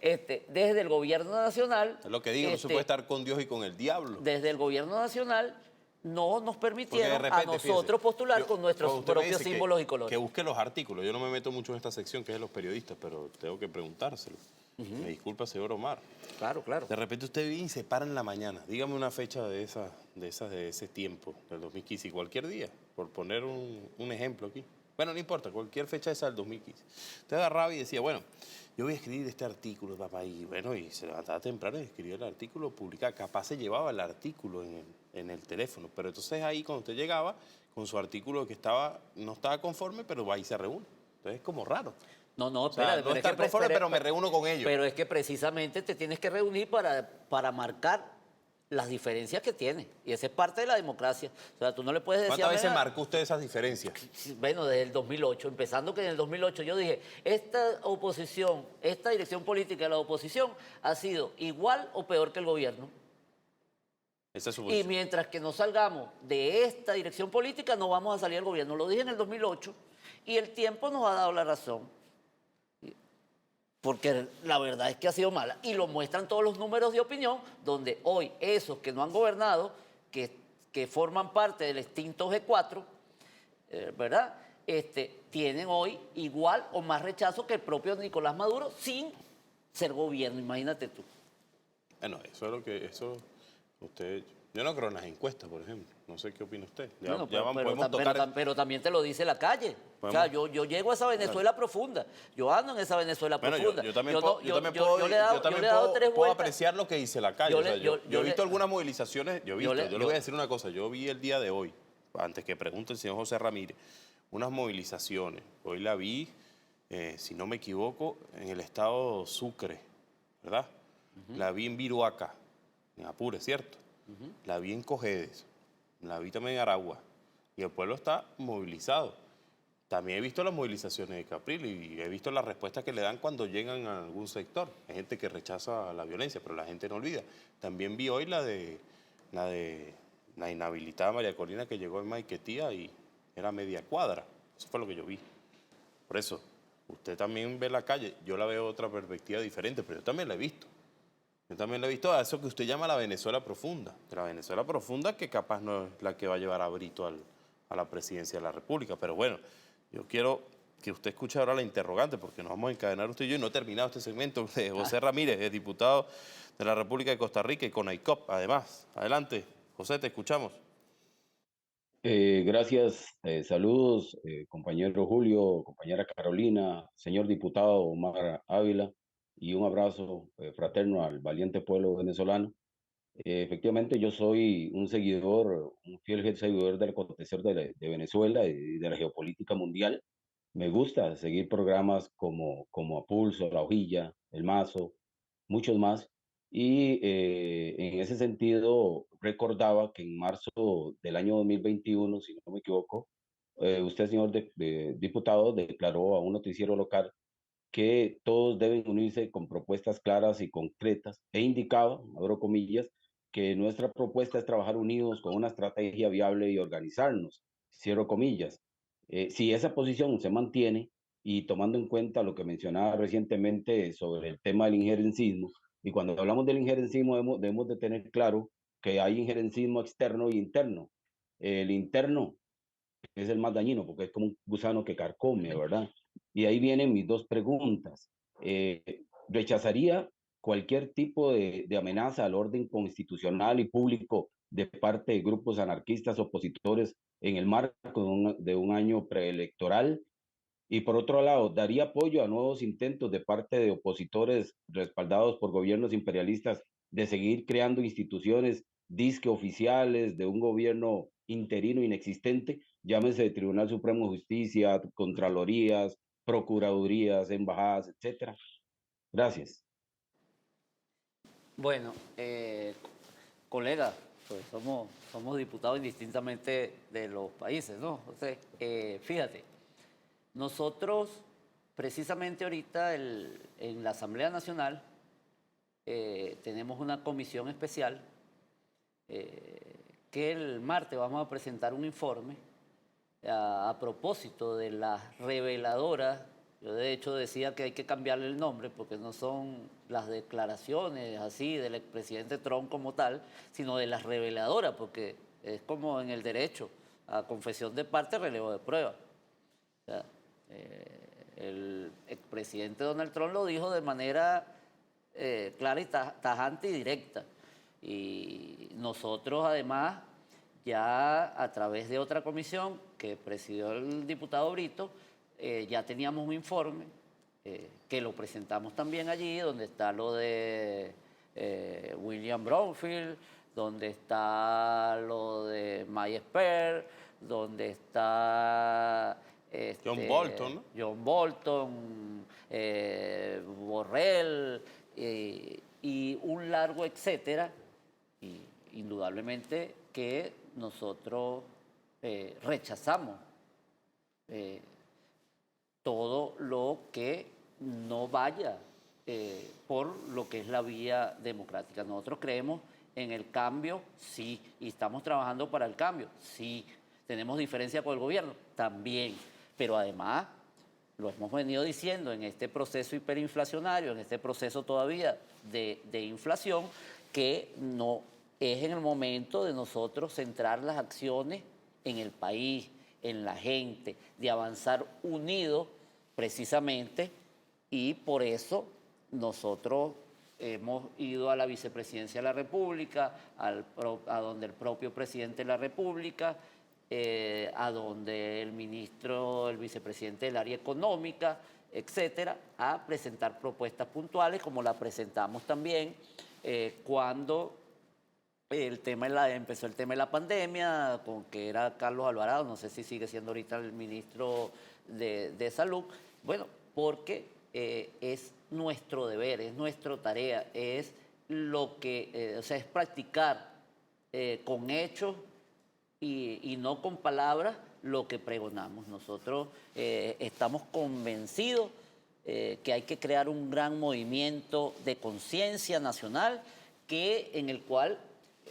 desde el gobierno nacional... Es lo que digo, no se puede estar con Dios y con el diablo. Desde el gobierno nacional no nos permitieron repente, a nosotros postular con nuestros propios símbolos y colores. Que busque los artículos. Yo no me meto mucho en esta sección, que es de los periodistas, pero tengo que preguntárselo. Me disculpa, señor Omar. Claro. De repente usted viene y se para en la mañana. Dígame una fecha de ese tiempo, del 2015, y cualquier día, por poner un ejemplo aquí. Bueno, no importa, cualquier fecha esa del 2015. Usted agarraba y decía, bueno, yo voy a escribir este artículo, papá, y bueno, y se levantaba temprano y escribía el artículo, publicaba. Capaz se llevaba el artículo en el teléfono, pero entonces ahí cuando usted llegaba con su artículo que no estaba conforme, pero ahí se reúne. Entonces es como raro. No, O sea, no estar conforme, pero me reúno con ellos. Pero es que precisamente te tienes que reunir para marcar las diferencias que tiene. Y esa es parte de la democracia. O sea, tú no le puedes decir... ¿Cuántas veces marcó usted esas diferencias? Bueno, desde el 2008. Empezando que en el 2008 yo dije, esta oposición, esta dirección política de la oposición ha sido igual o peor que el gobierno. Esa es su Y posición. mientras que no salgamos de esta dirección política, no vamos a salir del gobierno. Lo dije en el 2008 y el tiempo nos ha dado la razón. Porque la verdad es que ha sido mala. Y lo muestran todos los números de opinión, donde hoy esos que no han gobernado, que forman parte del extinto G4, ¿verdad? tienen hoy igual o más rechazo que el propio Nicolás Maduro sin ser gobierno, imagínate tú. Bueno, eso es lo que, usted, yo no creo en las encuestas, por ejemplo. No sé qué opina usted. Ya, Bueno, podemos tocar. pero también te lo dice la calle. O sea, yo llego a esa Venezuela profunda. Yo ando en esa Venezuela Bueno, profunda. yo también yo puedo, le he dado tres puedo vueltas. apreciar lo que dice la calle. O sea, yo he visto le- algunas movilizaciones, yo le voy a decir una cosa, yo vi el día de hoy, antes que pregunte el señor José Ramírez, unas movilizaciones. Hoy la vi, si no me equivoco, en el estado Sucre, ¿verdad? La vi en Viruaca, en Apure, ¿cierto? La vi en Cojedes, la vi también en Aragua, y el pueblo está movilizado. También he visto las movilizaciones de Capriles y he visto las respuestas que le dan cuando llegan a algún sector. Hay gente que rechaza la violencia, pero la gente no olvida. También vi hoy la inhabilitada María Corina que llegó en Maiquetía y era media cuadra. Eso fue lo que yo vi. Por eso, usted también ve la calle. Yo la veo de otra perspectiva diferente, pero yo también la he visto. Yo también le he visto a eso que usted llama la Venezuela profunda. De la Venezuela profunda que capaz no es la que va a llevar a Brito a la presidencia de la República. Pero bueno, yo quiero que usted escuche ahora la interrogante, porque nos vamos a encadenar usted y yo, y no he terminado este segmento, de José Ramírez, el diputado de la República de Costa Rica y con AICOP, además. Adelante, José, te escuchamos. Gracias, saludos, compañero Julio, compañera Carolina, señor diputado Omar Ávila, y un abrazo fraterno al valiente pueblo venezolano. Efectivamente, yo soy un seguidor, un fiel seguidor del acontecer de Venezuela y de la geopolítica mundial. Me gusta seguir programas como A Pulso, La Hojilla, El Mazo, muchos más. Y en ese sentido, recordaba que en marzo del año 2021, si no me equivoco, usted, señor diputado, declaró a un noticiero local que todos deben unirse con propuestas claras y concretas e indicaba, abro comillas, que nuestra propuesta es trabajar unidos con una estrategia viable y organizarnos, cierro comillas. Si esa posición se mantiene y tomando en cuenta lo que mencionaba recientemente sobre el tema del injerencismo, y cuando hablamos del injerencismo debemos de tener claro que hay injerencismo externo e interno. El interno es el más dañino porque es como un gusano que carcome, ¿verdad? Y ahí vienen mis dos preguntas. ¿Rechazaría cualquier tipo de amenaza al orden constitucional y público de parte de grupos anarquistas opositores en el marco de un año preelectoral? Y por otro lado, ¿daría apoyo a nuevos intentos de parte de opositores respaldados por gobiernos imperialistas de seguir creando instituciones disque oficiales de un gobierno interino inexistente, llámese Tribunal Supremo de Justicia, Contralorías, Procuradurías, Embajadas, etcétera? Gracias. Bueno, colega, pues somos diputados indistintamente de los países, ¿no? Entonces, fíjate, nosotros precisamente ahorita en la Asamblea Nacional tenemos una comisión especial que el martes vamos a presentar un informe a propósito de las reveladoras. Yo de hecho decía que hay que cambiarle el nombre porque no son las declaraciones así del expresidente Trump como tal, sino de las reveladoras, porque es como en el derecho a confesión de parte, relevo de prueba. O sea, el expresidente Donald Trump lo dijo de manera clara y tajante y directa. Y nosotros además ya a través de otra comisión que presidió el diputado Brito, ya teníamos un informe que lo presentamos también allí, donde está lo de William Brownfield, donde está lo de Maya Esper, donde está John Bolton, ¿no? John Bolton, Borrell y un largo etcétera. Y indudablemente que nosotros rechazamos todo lo que no vaya por lo que es la vía democrática. Nosotros creemos en el cambio, sí, y estamos trabajando para el cambio, sí. Tenemos diferencia con el gobierno, también. Pero además, lo hemos venido diciendo en este proceso hiperinflacionario, en este proceso todavía de inflación, que no es en el momento de nosotros centrar las acciones en el país, en la gente, de avanzar unidos precisamente, y por eso nosotros hemos ido a la vicepresidencia de la República, a donde el propio presidente de la República, a donde el ministro, el vicepresidente del área económica, etcétera, a presentar propuestas puntuales, como la presentamos también cuando empezó el tema de la pandemia, con que era Carlos Alvarado, no sé si sigue siendo ahorita el ministro de Salud. Bueno, porque es nuestro deber, es nuestra tarea, es lo que, o sea, es practicar con hechos y no con palabras lo que pregonamos. Nosotros estamos convencidos que hay que crear un gran movimiento de conciencia nacional en el cual,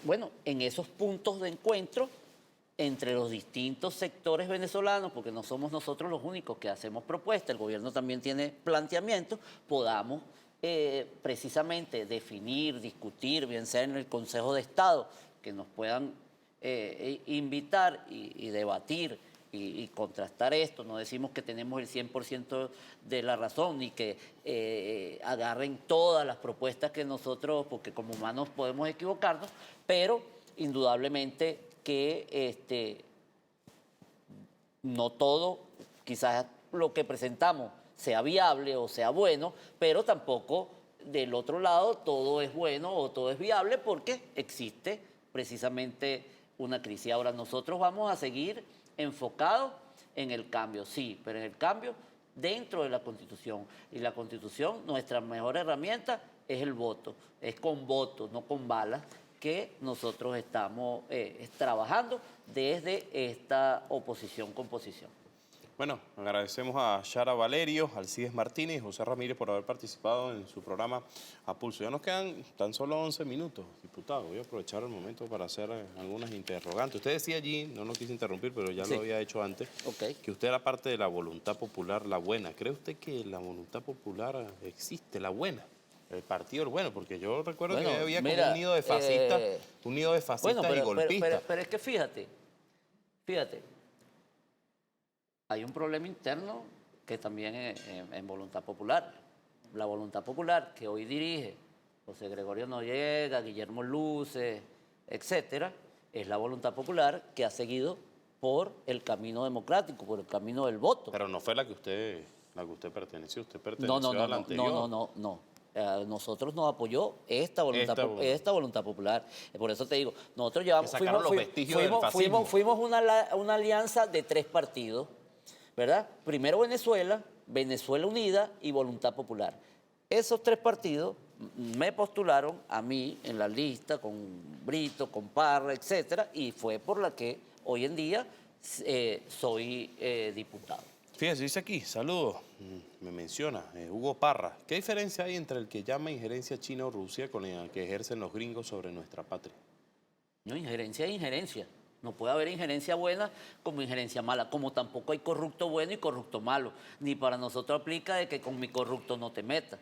bueno, en esos puntos de encuentro entre los distintos sectores venezolanos, porque no somos nosotros los únicos que hacemos propuestas, el gobierno también tiene planteamientos, podamos precisamente definir, discutir, bien sea en el Consejo de Estado, que nos puedan invitar y debatir y contrastar esto. No decimos que tenemos el 100% de la razón, ni que agarren todas las propuestas que nosotros, porque como humanos podemos equivocarnos, pero indudablemente que no todo, quizás lo que presentamos sea viable o sea bueno, pero tampoco del otro lado todo es bueno o todo es viable, porque existe precisamente una crisis. Ahora, nosotros vamos a seguir enfocados en el cambio, sí, pero en el cambio dentro de la Constitución. Y la Constitución, nuestra mejor herramienta es el voto, es con voto, no con balas, que nosotros estamos trabajando desde esta oposición-composición. Bueno, agradecemos a Yara Valerio, Alcides Martínez y José Ramírez por haber participado en su programa A Pulso. Ya nos quedan tan solo 11 minutos, diputado. Voy a aprovechar el momento para hacer algunas interrogantes. Usted decía allí, no lo quise interrumpir, pero ya Sí. lo había hecho antes, que usted era parte de la voluntad popular, la buena. ¿Cree usted que la voluntad popular existe, la buena? El partido el bueno, porque yo recuerdo que había como un nido de fascistas, y golpistas. Pero es que fíjate, hay un problema interno que también en Voluntad Popular. La Voluntad Popular que hoy dirige José Gregorio Noriega, Guillermo Luces, etcétera, es la Voluntad Popular que ha seguido por el camino democrático, por el camino del voto. Pero no fue la que usted perteneció. Usted perteneció a la anterior. No. Nosotros nos apoyó esta voluntad popular. Por eso te digo, nosotros llevamos, fuimos una alianza de 3 partidos, ¿verdad? Primero Venezuela, Venezuela Unida y Voluntad Popular. Esos 3 partidos me postularon a mí en la lista con Brito, con Parra, etcétera, y fue por la que hoy en día soy diputado. Fíjese, dice aquí, saludos, me menciona Hugo Parra. ¿Qué diferencia hay entre el que llama injerencia China o Rusia con el que ejercen los gringos sobre nuestra patria? No, injerencia es injerencia. No puede haber injerencia buena como injerencia mala, como tampoco hay corrupto bueno y corrupto malo. Ni para nosotros aplica de que con mi corrupto no te metas.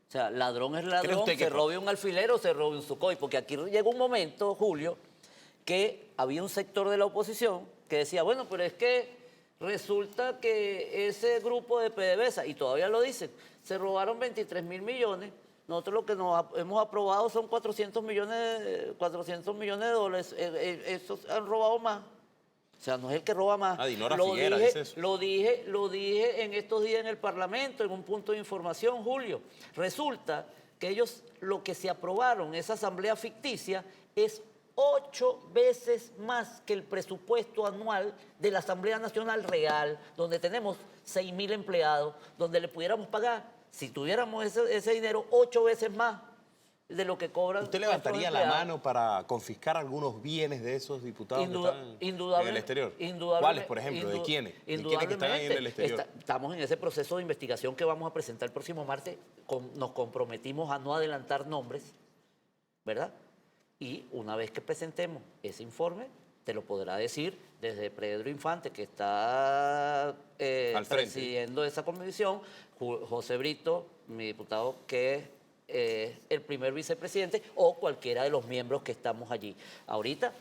O sea, ladrón es ladrón, se robe un alfiler o se robe un Sukhoi. Porque aquí llegó un momento, Julio, que había un sector de la oposición que decía, bueno, pero es que resulta que ese grupo de PDVSA, y todavía lo dicen, se robaron 23.000 millones. Nosotros lo que hemos aprobado son 400 millones de dólares. Esos han robado más. O sea, no es el que roba más. Dinora Figuera dice eso. Lo dije en estos días en el Parlamento, en un punto de información, Julio. Resulta que ellos, lo que se aprobaron, esa asamblea ficticia, es 8 veces más que el presupuesto anual de la Asamblea Nacional Real, donde tenemos 6.000 empleados, donde le pudiéramos pagar, si tuviéramos ese dinero, 8 veces más de lo que cobran. ¿Usted levantaría la mano para confiscar algunos bienes de esos diputados que están en el exterior? ¿Cuáles, por ejemplo? ¿De quiénes? ¿De quiénes que están ahí en el exterior? Estamos en ese proceso de investigación que vamos a presentar el próximo martes. Nos comprometimos a no adelantar nombres, ¿verdad? Y una vez que presentemos ese informe, te lo podrá decir desde Pedro Infante, que está presidiendo esa comisión, José Brito, mi diputado, que es el primer vicepresidente, o cualquiera de los miembros que estamos allí. Ahorita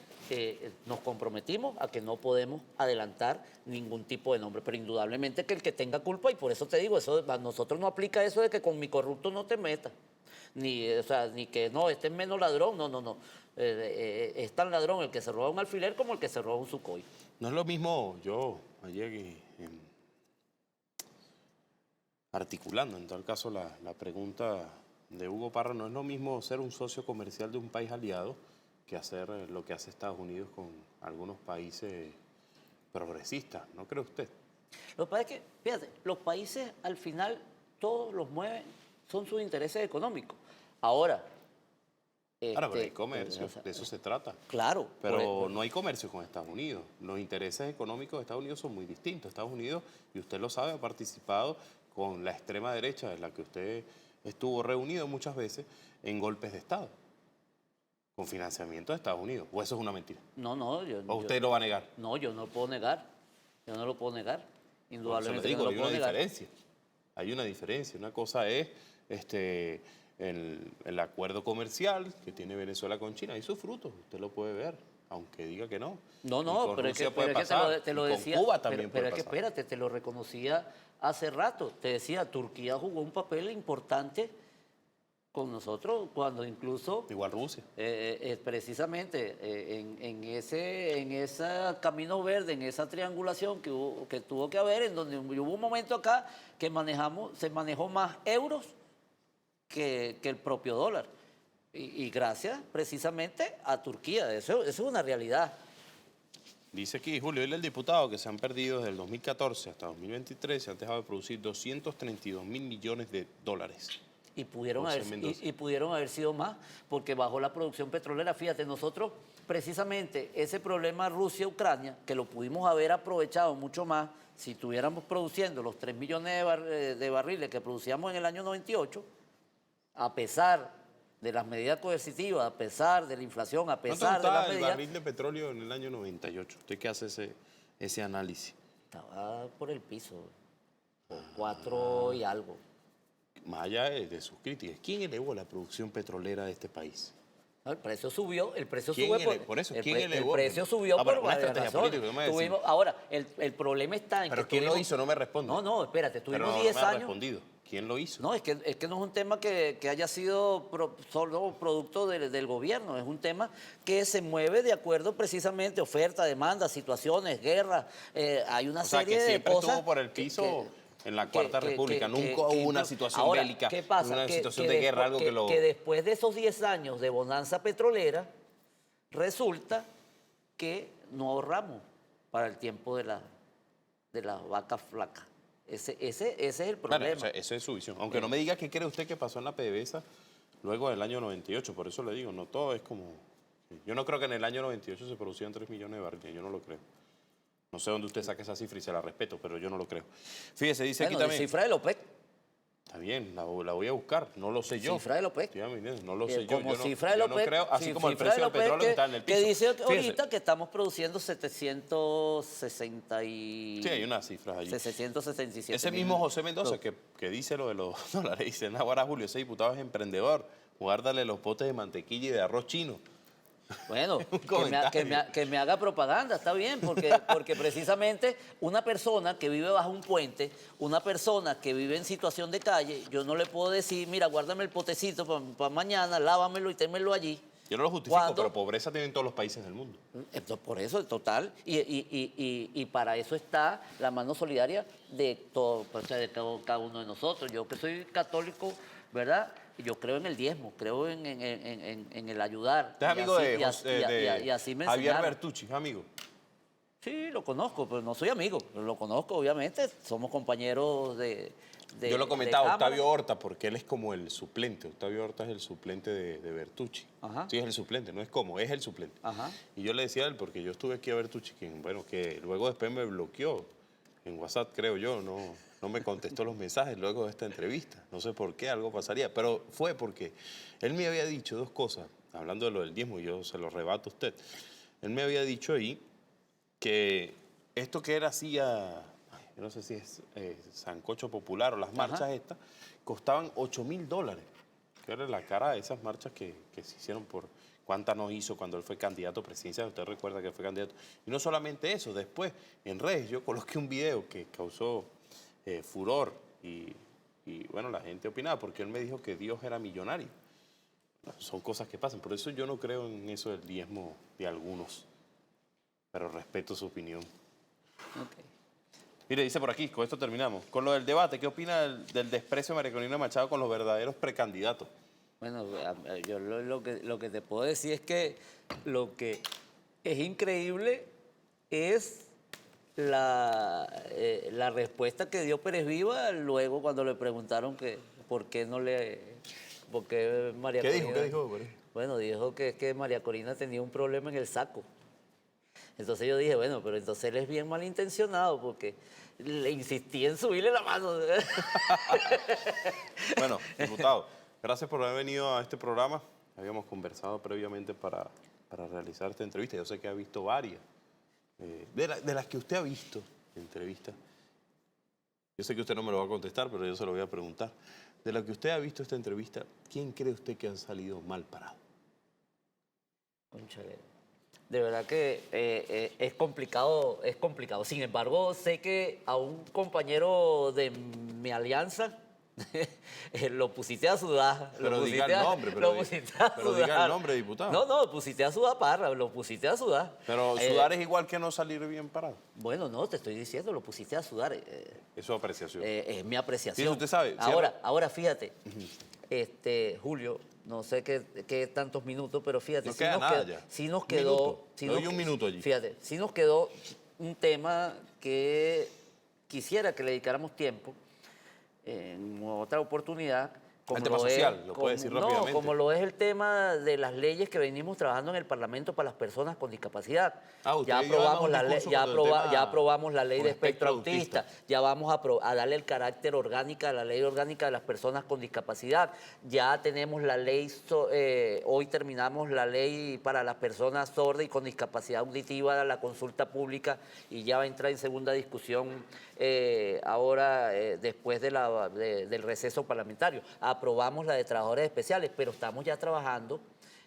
nos comprometimos a que no podemos adelantar ningún tipo de nombre, pero indudablemente que el que tenga culpa, y por eso te digo, eso a nosotros no aplica eso de que con mi corrupto no te metas, ni, o sea, ni que no, este es menos ladrón, no, no, no. Es tan ladrón el que se roba un alfiler como el que se roba un Sukhoi. No es lo mismo yo, ayer articulando en tal caso la pregunta de Hugo Parra, no es lo mismo ser un socio comercial de un país aliado que hacer lo que hace Estados Unidos con algunos países progresistas, ¿no cree usted? Lo que pasa es que, fíjate, los países al final todos los mueven, son sus intereses económicos. Ahora, Claro, pero hay comercio, o sea, de eso se trata. claro, Pero no hay comercio con Estados Unidos. Los intereses económicos de Estados Unidos son muy distintos. Estados Unidos, y usted lo sabe, ha participado con la extrema derecha, en la que usted estuvo reunido muchas veces, en golpes de Estado, con financiamiento de Estados Unidos. ¿O eso es una mentira? No, no, ¿O usted lo va a negar? No, yo no lo puedo negar. Yo no lo puedo negar. Por eso le Indudablemente digo, que no hay lo una puedo negar. diferencia. Hay una diferencia. Una cosa es el acuerdo comercial que tiene Venezuela con China. Hay sus frutos, usted lo puede ver, aunque diga que no. No, Y no, con pero es que, Rusia puede pero es que pasar, te lo y decía. con Cuba también pero puede es que pasar. espérate, te lo reconocía hace rato. Te decía, Turquía jugó un papel importante con nosotros cuando incluso Igual Rusia. precisamente en ese camino verde, en esa triangulación que tuvo que haber, en donde hubo un momento acá que se manejó más euros que el propio dólar. Y gracias precisamente a Turquía. Eso es una realidad. Dice aquí Julio, el diputado, que se han perdido desde el 2014 hasta 2023, se han dejado de producir 232 mil millones de dólares. Y pudieron, José haber, Mendoza. y pudieron haber sido más, porque bajó la producción petrolera. Fíjate, nosotros precisamente ese problema Rusia-Ucrania, que lo pudimos haber aprovechado mucho más si estuviéramos produciendo los 3 millones de barriles que producíamos en el año 98, a pesar de las medidas coercitivas, a pesar de la inflación, a ¿Cuánto pesar de estaba las el medidas... barril de petróleo en el año 98? ¿Usted qué hace ese análisis? Estaba por el piso, por 4 y algo. Más allá de sus críticas, ¿quién elevó la producción petrolera de este país? No, el precio subió, el precio ¿Quién subió por eso? ¿Quién el elevó? precio subió pero por una varias estrategia razones. política, ¿qué me va a decir? Ahora, el problema está en ¿Pero que quién lo hizo? No me responde. No, espérate, Pero tuvimos no 10 me ha años. respondido. ¿Quién lo hizo? No, es que no es un tema que haya sido solo producto del gobierno, es un tema que se mueve de acuerdo precisamente oferta, demanda, situaciones, guerras, hay una O sea, serie que de siempre cosas estuvo por el piso en la Cuarta República. Nunca hubo una situación ahora, bélica, ¿qué pasa? una Que- situación que de guerra, después- algo que lo... que después de esos 10 años de bonanza petrolera, resulta que no ahorramos para el tiempo de la vaca flaca. Ese es el Claro, problema. o sea, esa es su visión. Aunque no me diga qué cree usted que pasó en la PDVSA luego del año 98. Por eso le digo, no todo es como... Yo no creo que en el año 98 se producían 3 millones de barriles. Yo no lo creo. No sé dónde usted saca esa cifra y se la respeto, pero yo no lo creo. Fíjese, dice Bueno, aquí de también... cifra de OPEC. Está bien, la voy a buscar. No lo sé yo. Cifra de OPEC. Sí, no lo sé yo. Como Yo no, cifra de yo no OPEC, creo, así sí, como el cifra precio de del petróleo que está en el piso. que dice Fíjese. ahorita que estamos produciendo 760 y... Sí, hay unas cifras allí. 767 Ese mil. mismo José Mendoza que dice lo de los dólares, dice, ahora Julio, ese diputado es emprendedor, guárdale los potes de mantequilla y de arroz chino. Bueno, Un que me haga propaganda, está bien, porque precisamente una persona que vive bajo un puente, una persona que vive en situación de calle, yo no le puedo decir, mira, guárdame el potecito para mañana, lávamelo y ténmelo allí. Yo no lo justifico, ¿Cuándo? pero pobreza tienen todos los países del mundo. Entonces, por eso, total, y para eso está la mano solidaria de todo, o sea, de cada uno de nosotros. Yo que soy católico, ¿verdad? Yo creo en el diezmo, creo en el ayudar. ¿Usted es amigo y de así me Javier enseñaron. Bertucci, es amigo? Sí, lo conozco, pero no soy amigo. Lo conozco, obviamente. Somos compañeros de Yo lo comentaba, de cámara. Octavio Horta, porque él es como el suplente. Octavio Horta es el suplente de Bertucci. Ajá. Sí, es el suplente, no es como, es el suplente. Ajá. Y yo le decía a él, porque yo estuve aquí a Bertucci, que luego después me bloqueó en WhatsApp, creo yo, no me contestó los mensajes luego de esta entrevista. No sé por qué, algo pasaría. Pero fue porque él me había dicho dos cosas, hablando de lo del diezmo, y yo se lo rebato a usted. Él me había dicho ahí que esto que era así yo no sé si es sancocho popular o las marchas estas, costaban $8.000, que era la cara de esas marchas que se hicieron ¿Cuánta no hizo cuando él fue candidato presidencial? Usted recuerda que fue candidato. Y no solamente eso, después en redes yo coloqué un video que causó furor y bueno, la gente opinaba porque él me dijo que Dios era millonario. Son cosas que pasan, por eso yo no creo en eso del diezmo de algunos, pero respeto su opinión. Ok. Mire, dice por aquí, con esto terminamos. Con lo del debate, ¿qué opina del desprecio de María Corina Machado con los verdaderos precandidatos? Bueno, yo lo que te puedo decir es que lo que es increíble es la respuesta que dio Pérez Viva luego cuando le preguntaron que por qué no le... por qué María ¿Qué dijo? Corina... ¿Qué dijo, Pérez? Bueno, dijo que es que María Corina tenía un problema en el saco. Entonces yo dije, bueno, pero entonces él es bien malintencionado porque le insistí en subirle la mano. Bueno, diputado, gracias por haber venido a este programa. Habíamos conversado previamente para realizar esta entrevista. Yo sé que ha visto varias. De las que usted ha visto entrevistas, yo sé que usted no me lo va a contestar, pero yo se lo voy a preguntar. De lo que usted ha visto esta entrevista, ¿quién cree usted que ha salido mal parado? Cónchale, de verdad que es complicado, es complicado. Sin embargo, sé que a un compañero de mi alianza lo pusiste a sudar. Pero diga el nombre, pero diga el nombre, diputado. No, pusiste a sudar, Parra, lo pusiste a sudar. Pero sudar es igual que no salir bien parado. Bueno, no, te estoy diciendo, lo pusiste a sudar. Es su apreciación. Es mi apreciación. Sí, usted sabe. Ahora fíjate, Julio, no sé qué tantos minutos, pero fíjate, No queda nada ya. sí nos Un quedó... minuto. sí Le doy nos- un minuto allí. Fíjate, sí nos quedó un tema que quisiera que le dedicáramos tiempo en otra oportunidad. Al tema social, lo puede decir rápidamente. No, como lo es el tema de las leyes que venimos trabajando en el Parlamento para las personas con discapacidad. Ah, usted Ya iba a dar aprobamos un la ley, discurso con el tema ya aprobamos la ley con de espectro espectro autista. autista. Ya vamos a darle el carácter orgánica a la ley orgánica de las personas con discapacidad. Ya tenemos la ley, hoy terminamos la ley para las personas sordas y con discapacidad auditiva, la consulta pública, y ya va a entrar en segunda discusión ahora después del receso parlamentario. Aprobamos la de trabajadores especiales, pero estamos ya trabajando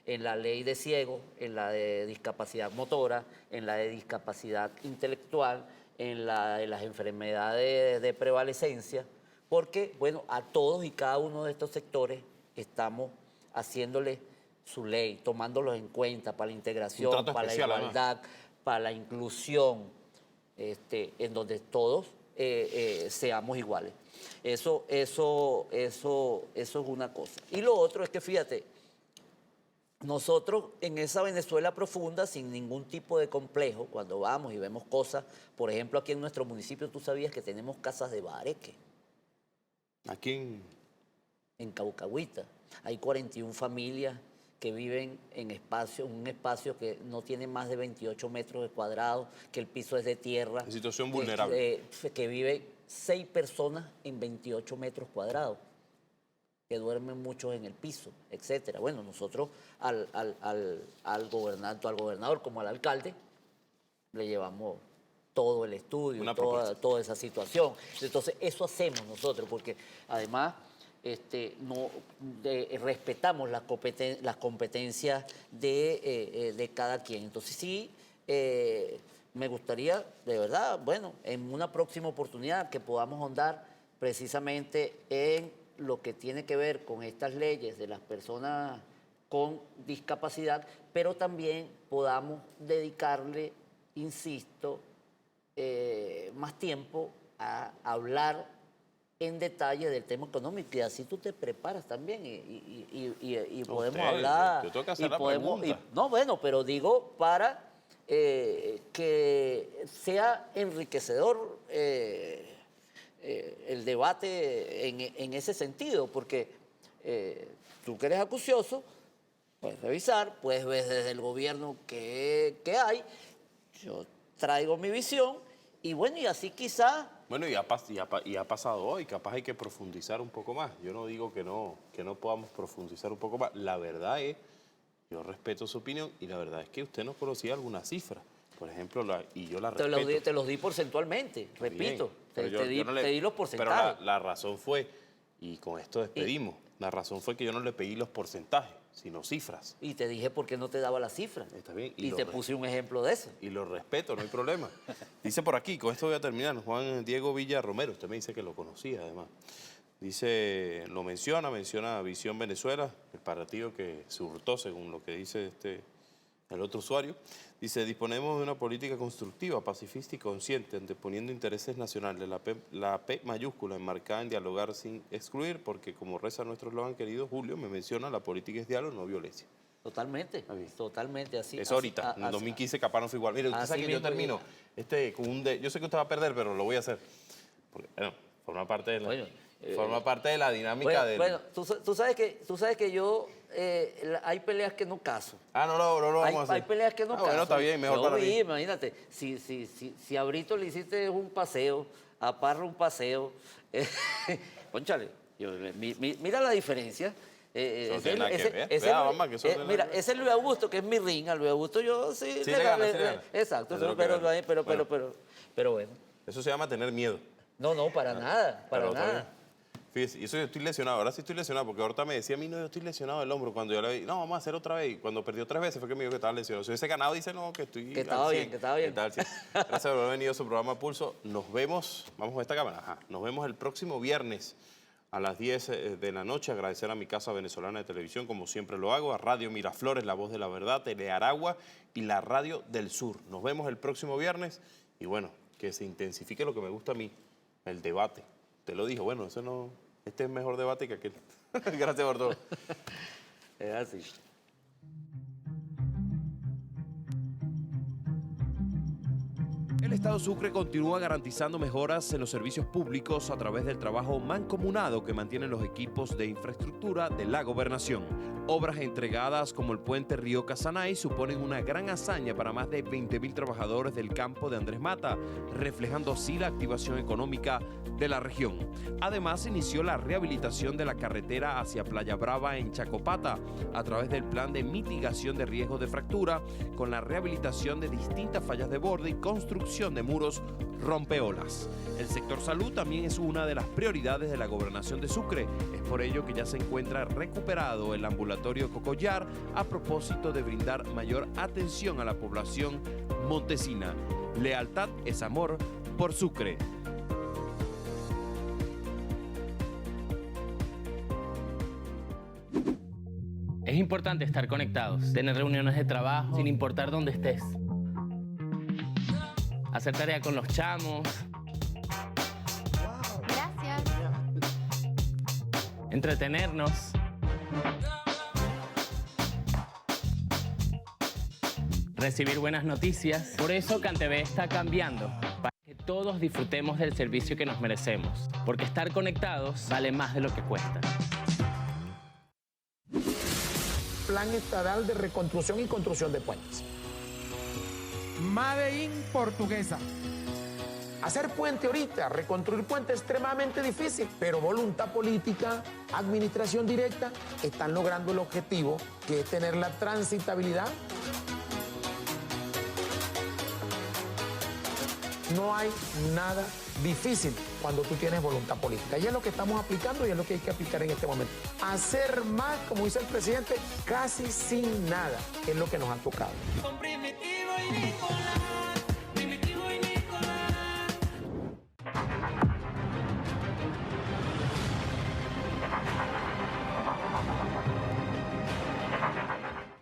en la ley de ciegos, en la de discapacidad motora, en la de discapacidad intelectual, en la de las enfermedades de prevalecencia, porque, bueno, a todos y cada uno de estos sectores estamos haciéndole su ley, tomándolos en cuenta para la integración, trato para la especial, igualdad, para la inclusión, en donde todos seamos iguales. Eso es una cosa. Y lo otro es que, fíjate, nosotros en esa Venezuela profunda, sin ningún tipo de complejo, cuando vamos y vemos cosas, por ejemplo, aquí en nuestro municipio, tú sabías que tenemos casas de bareque Aquí en Caucahuita. Hay 41 familias que viven en un espacio que no tiene más de 28 metros cuadrados, que el piso es de tierra. En situación vulnerable. Que viven 6 personas en 28 metros cuadrados, que duermen muchos en el piso, etcétera. Bueno, nosotros al gobernador como al alcalde le llevamos todo el estudio, Una toda esa situación. Entonces, eso hacemos nosotros, porque además respetamos las competencias de cada quien. Entonces, sí, me gustaría, de verdad, bueno, en una próxima oportunidad que podamos ahondar precisamente en lo que tiene que ver con estas leyes de las personas con discapacidad, pero también podamos dedicarle, insisto, más tiempo a hablar en detalle del tema económico, y así tú te preparas también y podemos Usted, hablar. yo tengo que hacer la podemos, pregunta. no, bueno, pero digo para que sea enriquecedor el debate en ese sentido, porque tú que eres acucioso, puedes revisar, puedes ver desde el gobierno qué hay, yo traigo mi visión, y bueno, y así quizás... Bueno, y ha pasado hoy, capaz hay que profundizar un poco más. Yo no digo que no podamos profundizar un poco más. La verdad es, yo respeto su opinión, y la verdad es que usted no conocía alguna cifra. Por ejemplo, y yo la respeto. Te los di porcentualmente, repito, Bien, pero te di los porcentajes. Pero la razón fue, Y con esto despedimos. La razón fue que yo no le pedí los porcentajes, sino cifras. Y te dije por qué no te daba la cifra. Está bien. Y te puse un ejemplo de eso. Y lo respeto, no hay problema. Dice por aquí, con esto voy a terminar, Juan Diego Villa Romero, usted me dice que lo conocía además. Dice, lo menciona Visión Venezuela, el partido que se hurtó según lo que dice el otro usuario. Dice, disponemos de una política constructiva, pacifista y consciente, anteponiendo intereses nacionales. La P mayúscula, enmarcada en dialogar sin excluir, porque como reza nuestro eslogan querido, Julio, me menciona, la política es diálogo, no violencia. Totalmente, totalmente así. Eso ahorita, en 2015 capaz no fue igual. Mire, usted sabe que yo termino con yo sé que usted va a perder, pero lo voy a hacer. Porque, bueno, forma parte de la dinámica del... Bueno, tú sabes que yo, hay peleas que no caso. No lo vamos a hacer. Hay peleas que no caso. Bueno, está bien, mejor para mí. Imagínate, si a Brito le hiciste un paseo, a Parra un paseo, cónchale, mira la diferencia. Eso no tiene nada que ver. Vea, mamá, que eso no tiene mira, nada que ver. ese es Luis Augusto, que es mi ring. A Luis Augusto yo sí le gana. Exacto, Eso es lo que pero bueno. Eso se llama tener miedo. No, para nada, para Pero nada. Fíjese, y eso yo estoy lesionado, ahora sí estoy lesionado, porque ahorita me decía a mí, no, yo estoy lesionado del hombro. Cuando yo le dije, no, vamos a hacer otra vez. Y cuando perdió 3 veces fue que me dijo que estaba lesionado. Si hubiese ganado, dice, no, que estoy... Que estaba bien, que estaba bien. Gracias por haber venido a su programa Pulso. Nos vemos, vamos a esta cámara, nos vemos el próximo viernes a las 10 de la noche. Agradecer a mi casa venezolana de televisión, como siempre lo hago, a Radio Miraflores, La Voz de la Verdad, Tele Aragua y la Radio del Sur. Nos vemos el próximo viernes y bueno, que se intensifique lo que me gusta a mí, el debate. Te lo dijo, bueno, eso no... Este es mejor debate que aquel. Gracias por todo. Es así. El Estado Sucre continúa garantizando mejoras en los servicios públicos a través del trabajo mancomunado que mantienen los equipos de infraestructura de la gobernación. Obras entregadas como el puente Río Casanay suponen una gran hazaña para más de 20.000 trabajadores del campo de Andrés Mata, reflejando así la activación económica de la región. Además, inició la rehabilitación de la carretera hacia Playa Brava en Chacopata a través del plan de mitigación de riesgos de fractura, con la rehabilitación de distintas fallas de borde y construcción de muros rompeolas. El sector salud también es una de las prioridades de la gobernación de Sucre. Es por ello que ya se encuentra recuperado el ambulatorio Cocollar a propósito de brindar mayor atención a la población montesina. Lealtad es amor por Sucre. Es importante estar conectados, tener reuniones de trabajo sin importar dónde estés. Hacer tarea con los chamos. Gracias. Entretenernos. Recibir buenas noticias. Por eso CanTV está cambiando, para que todos disfrutemos del servicio que nos merecemos. Porque estar conectados vale más de lo que cuesta. Plan Estatal de Reconstrucción y Construcción de Puentes. Made in Portuguesa. Hacer puente ahorita, reconstruir puente es extremadamente difícil, pero voluntad política, administración directa, están logrando el objetivo, que es tener la transitabilidad. No hay nada difícil cuando tú tienes voluntad política. Y es lo que estamos aplicando y es lo que hay que aplicar en este momento. Hacer más, como dice el presidente, casi sin nada, es lo que nos ha tocado.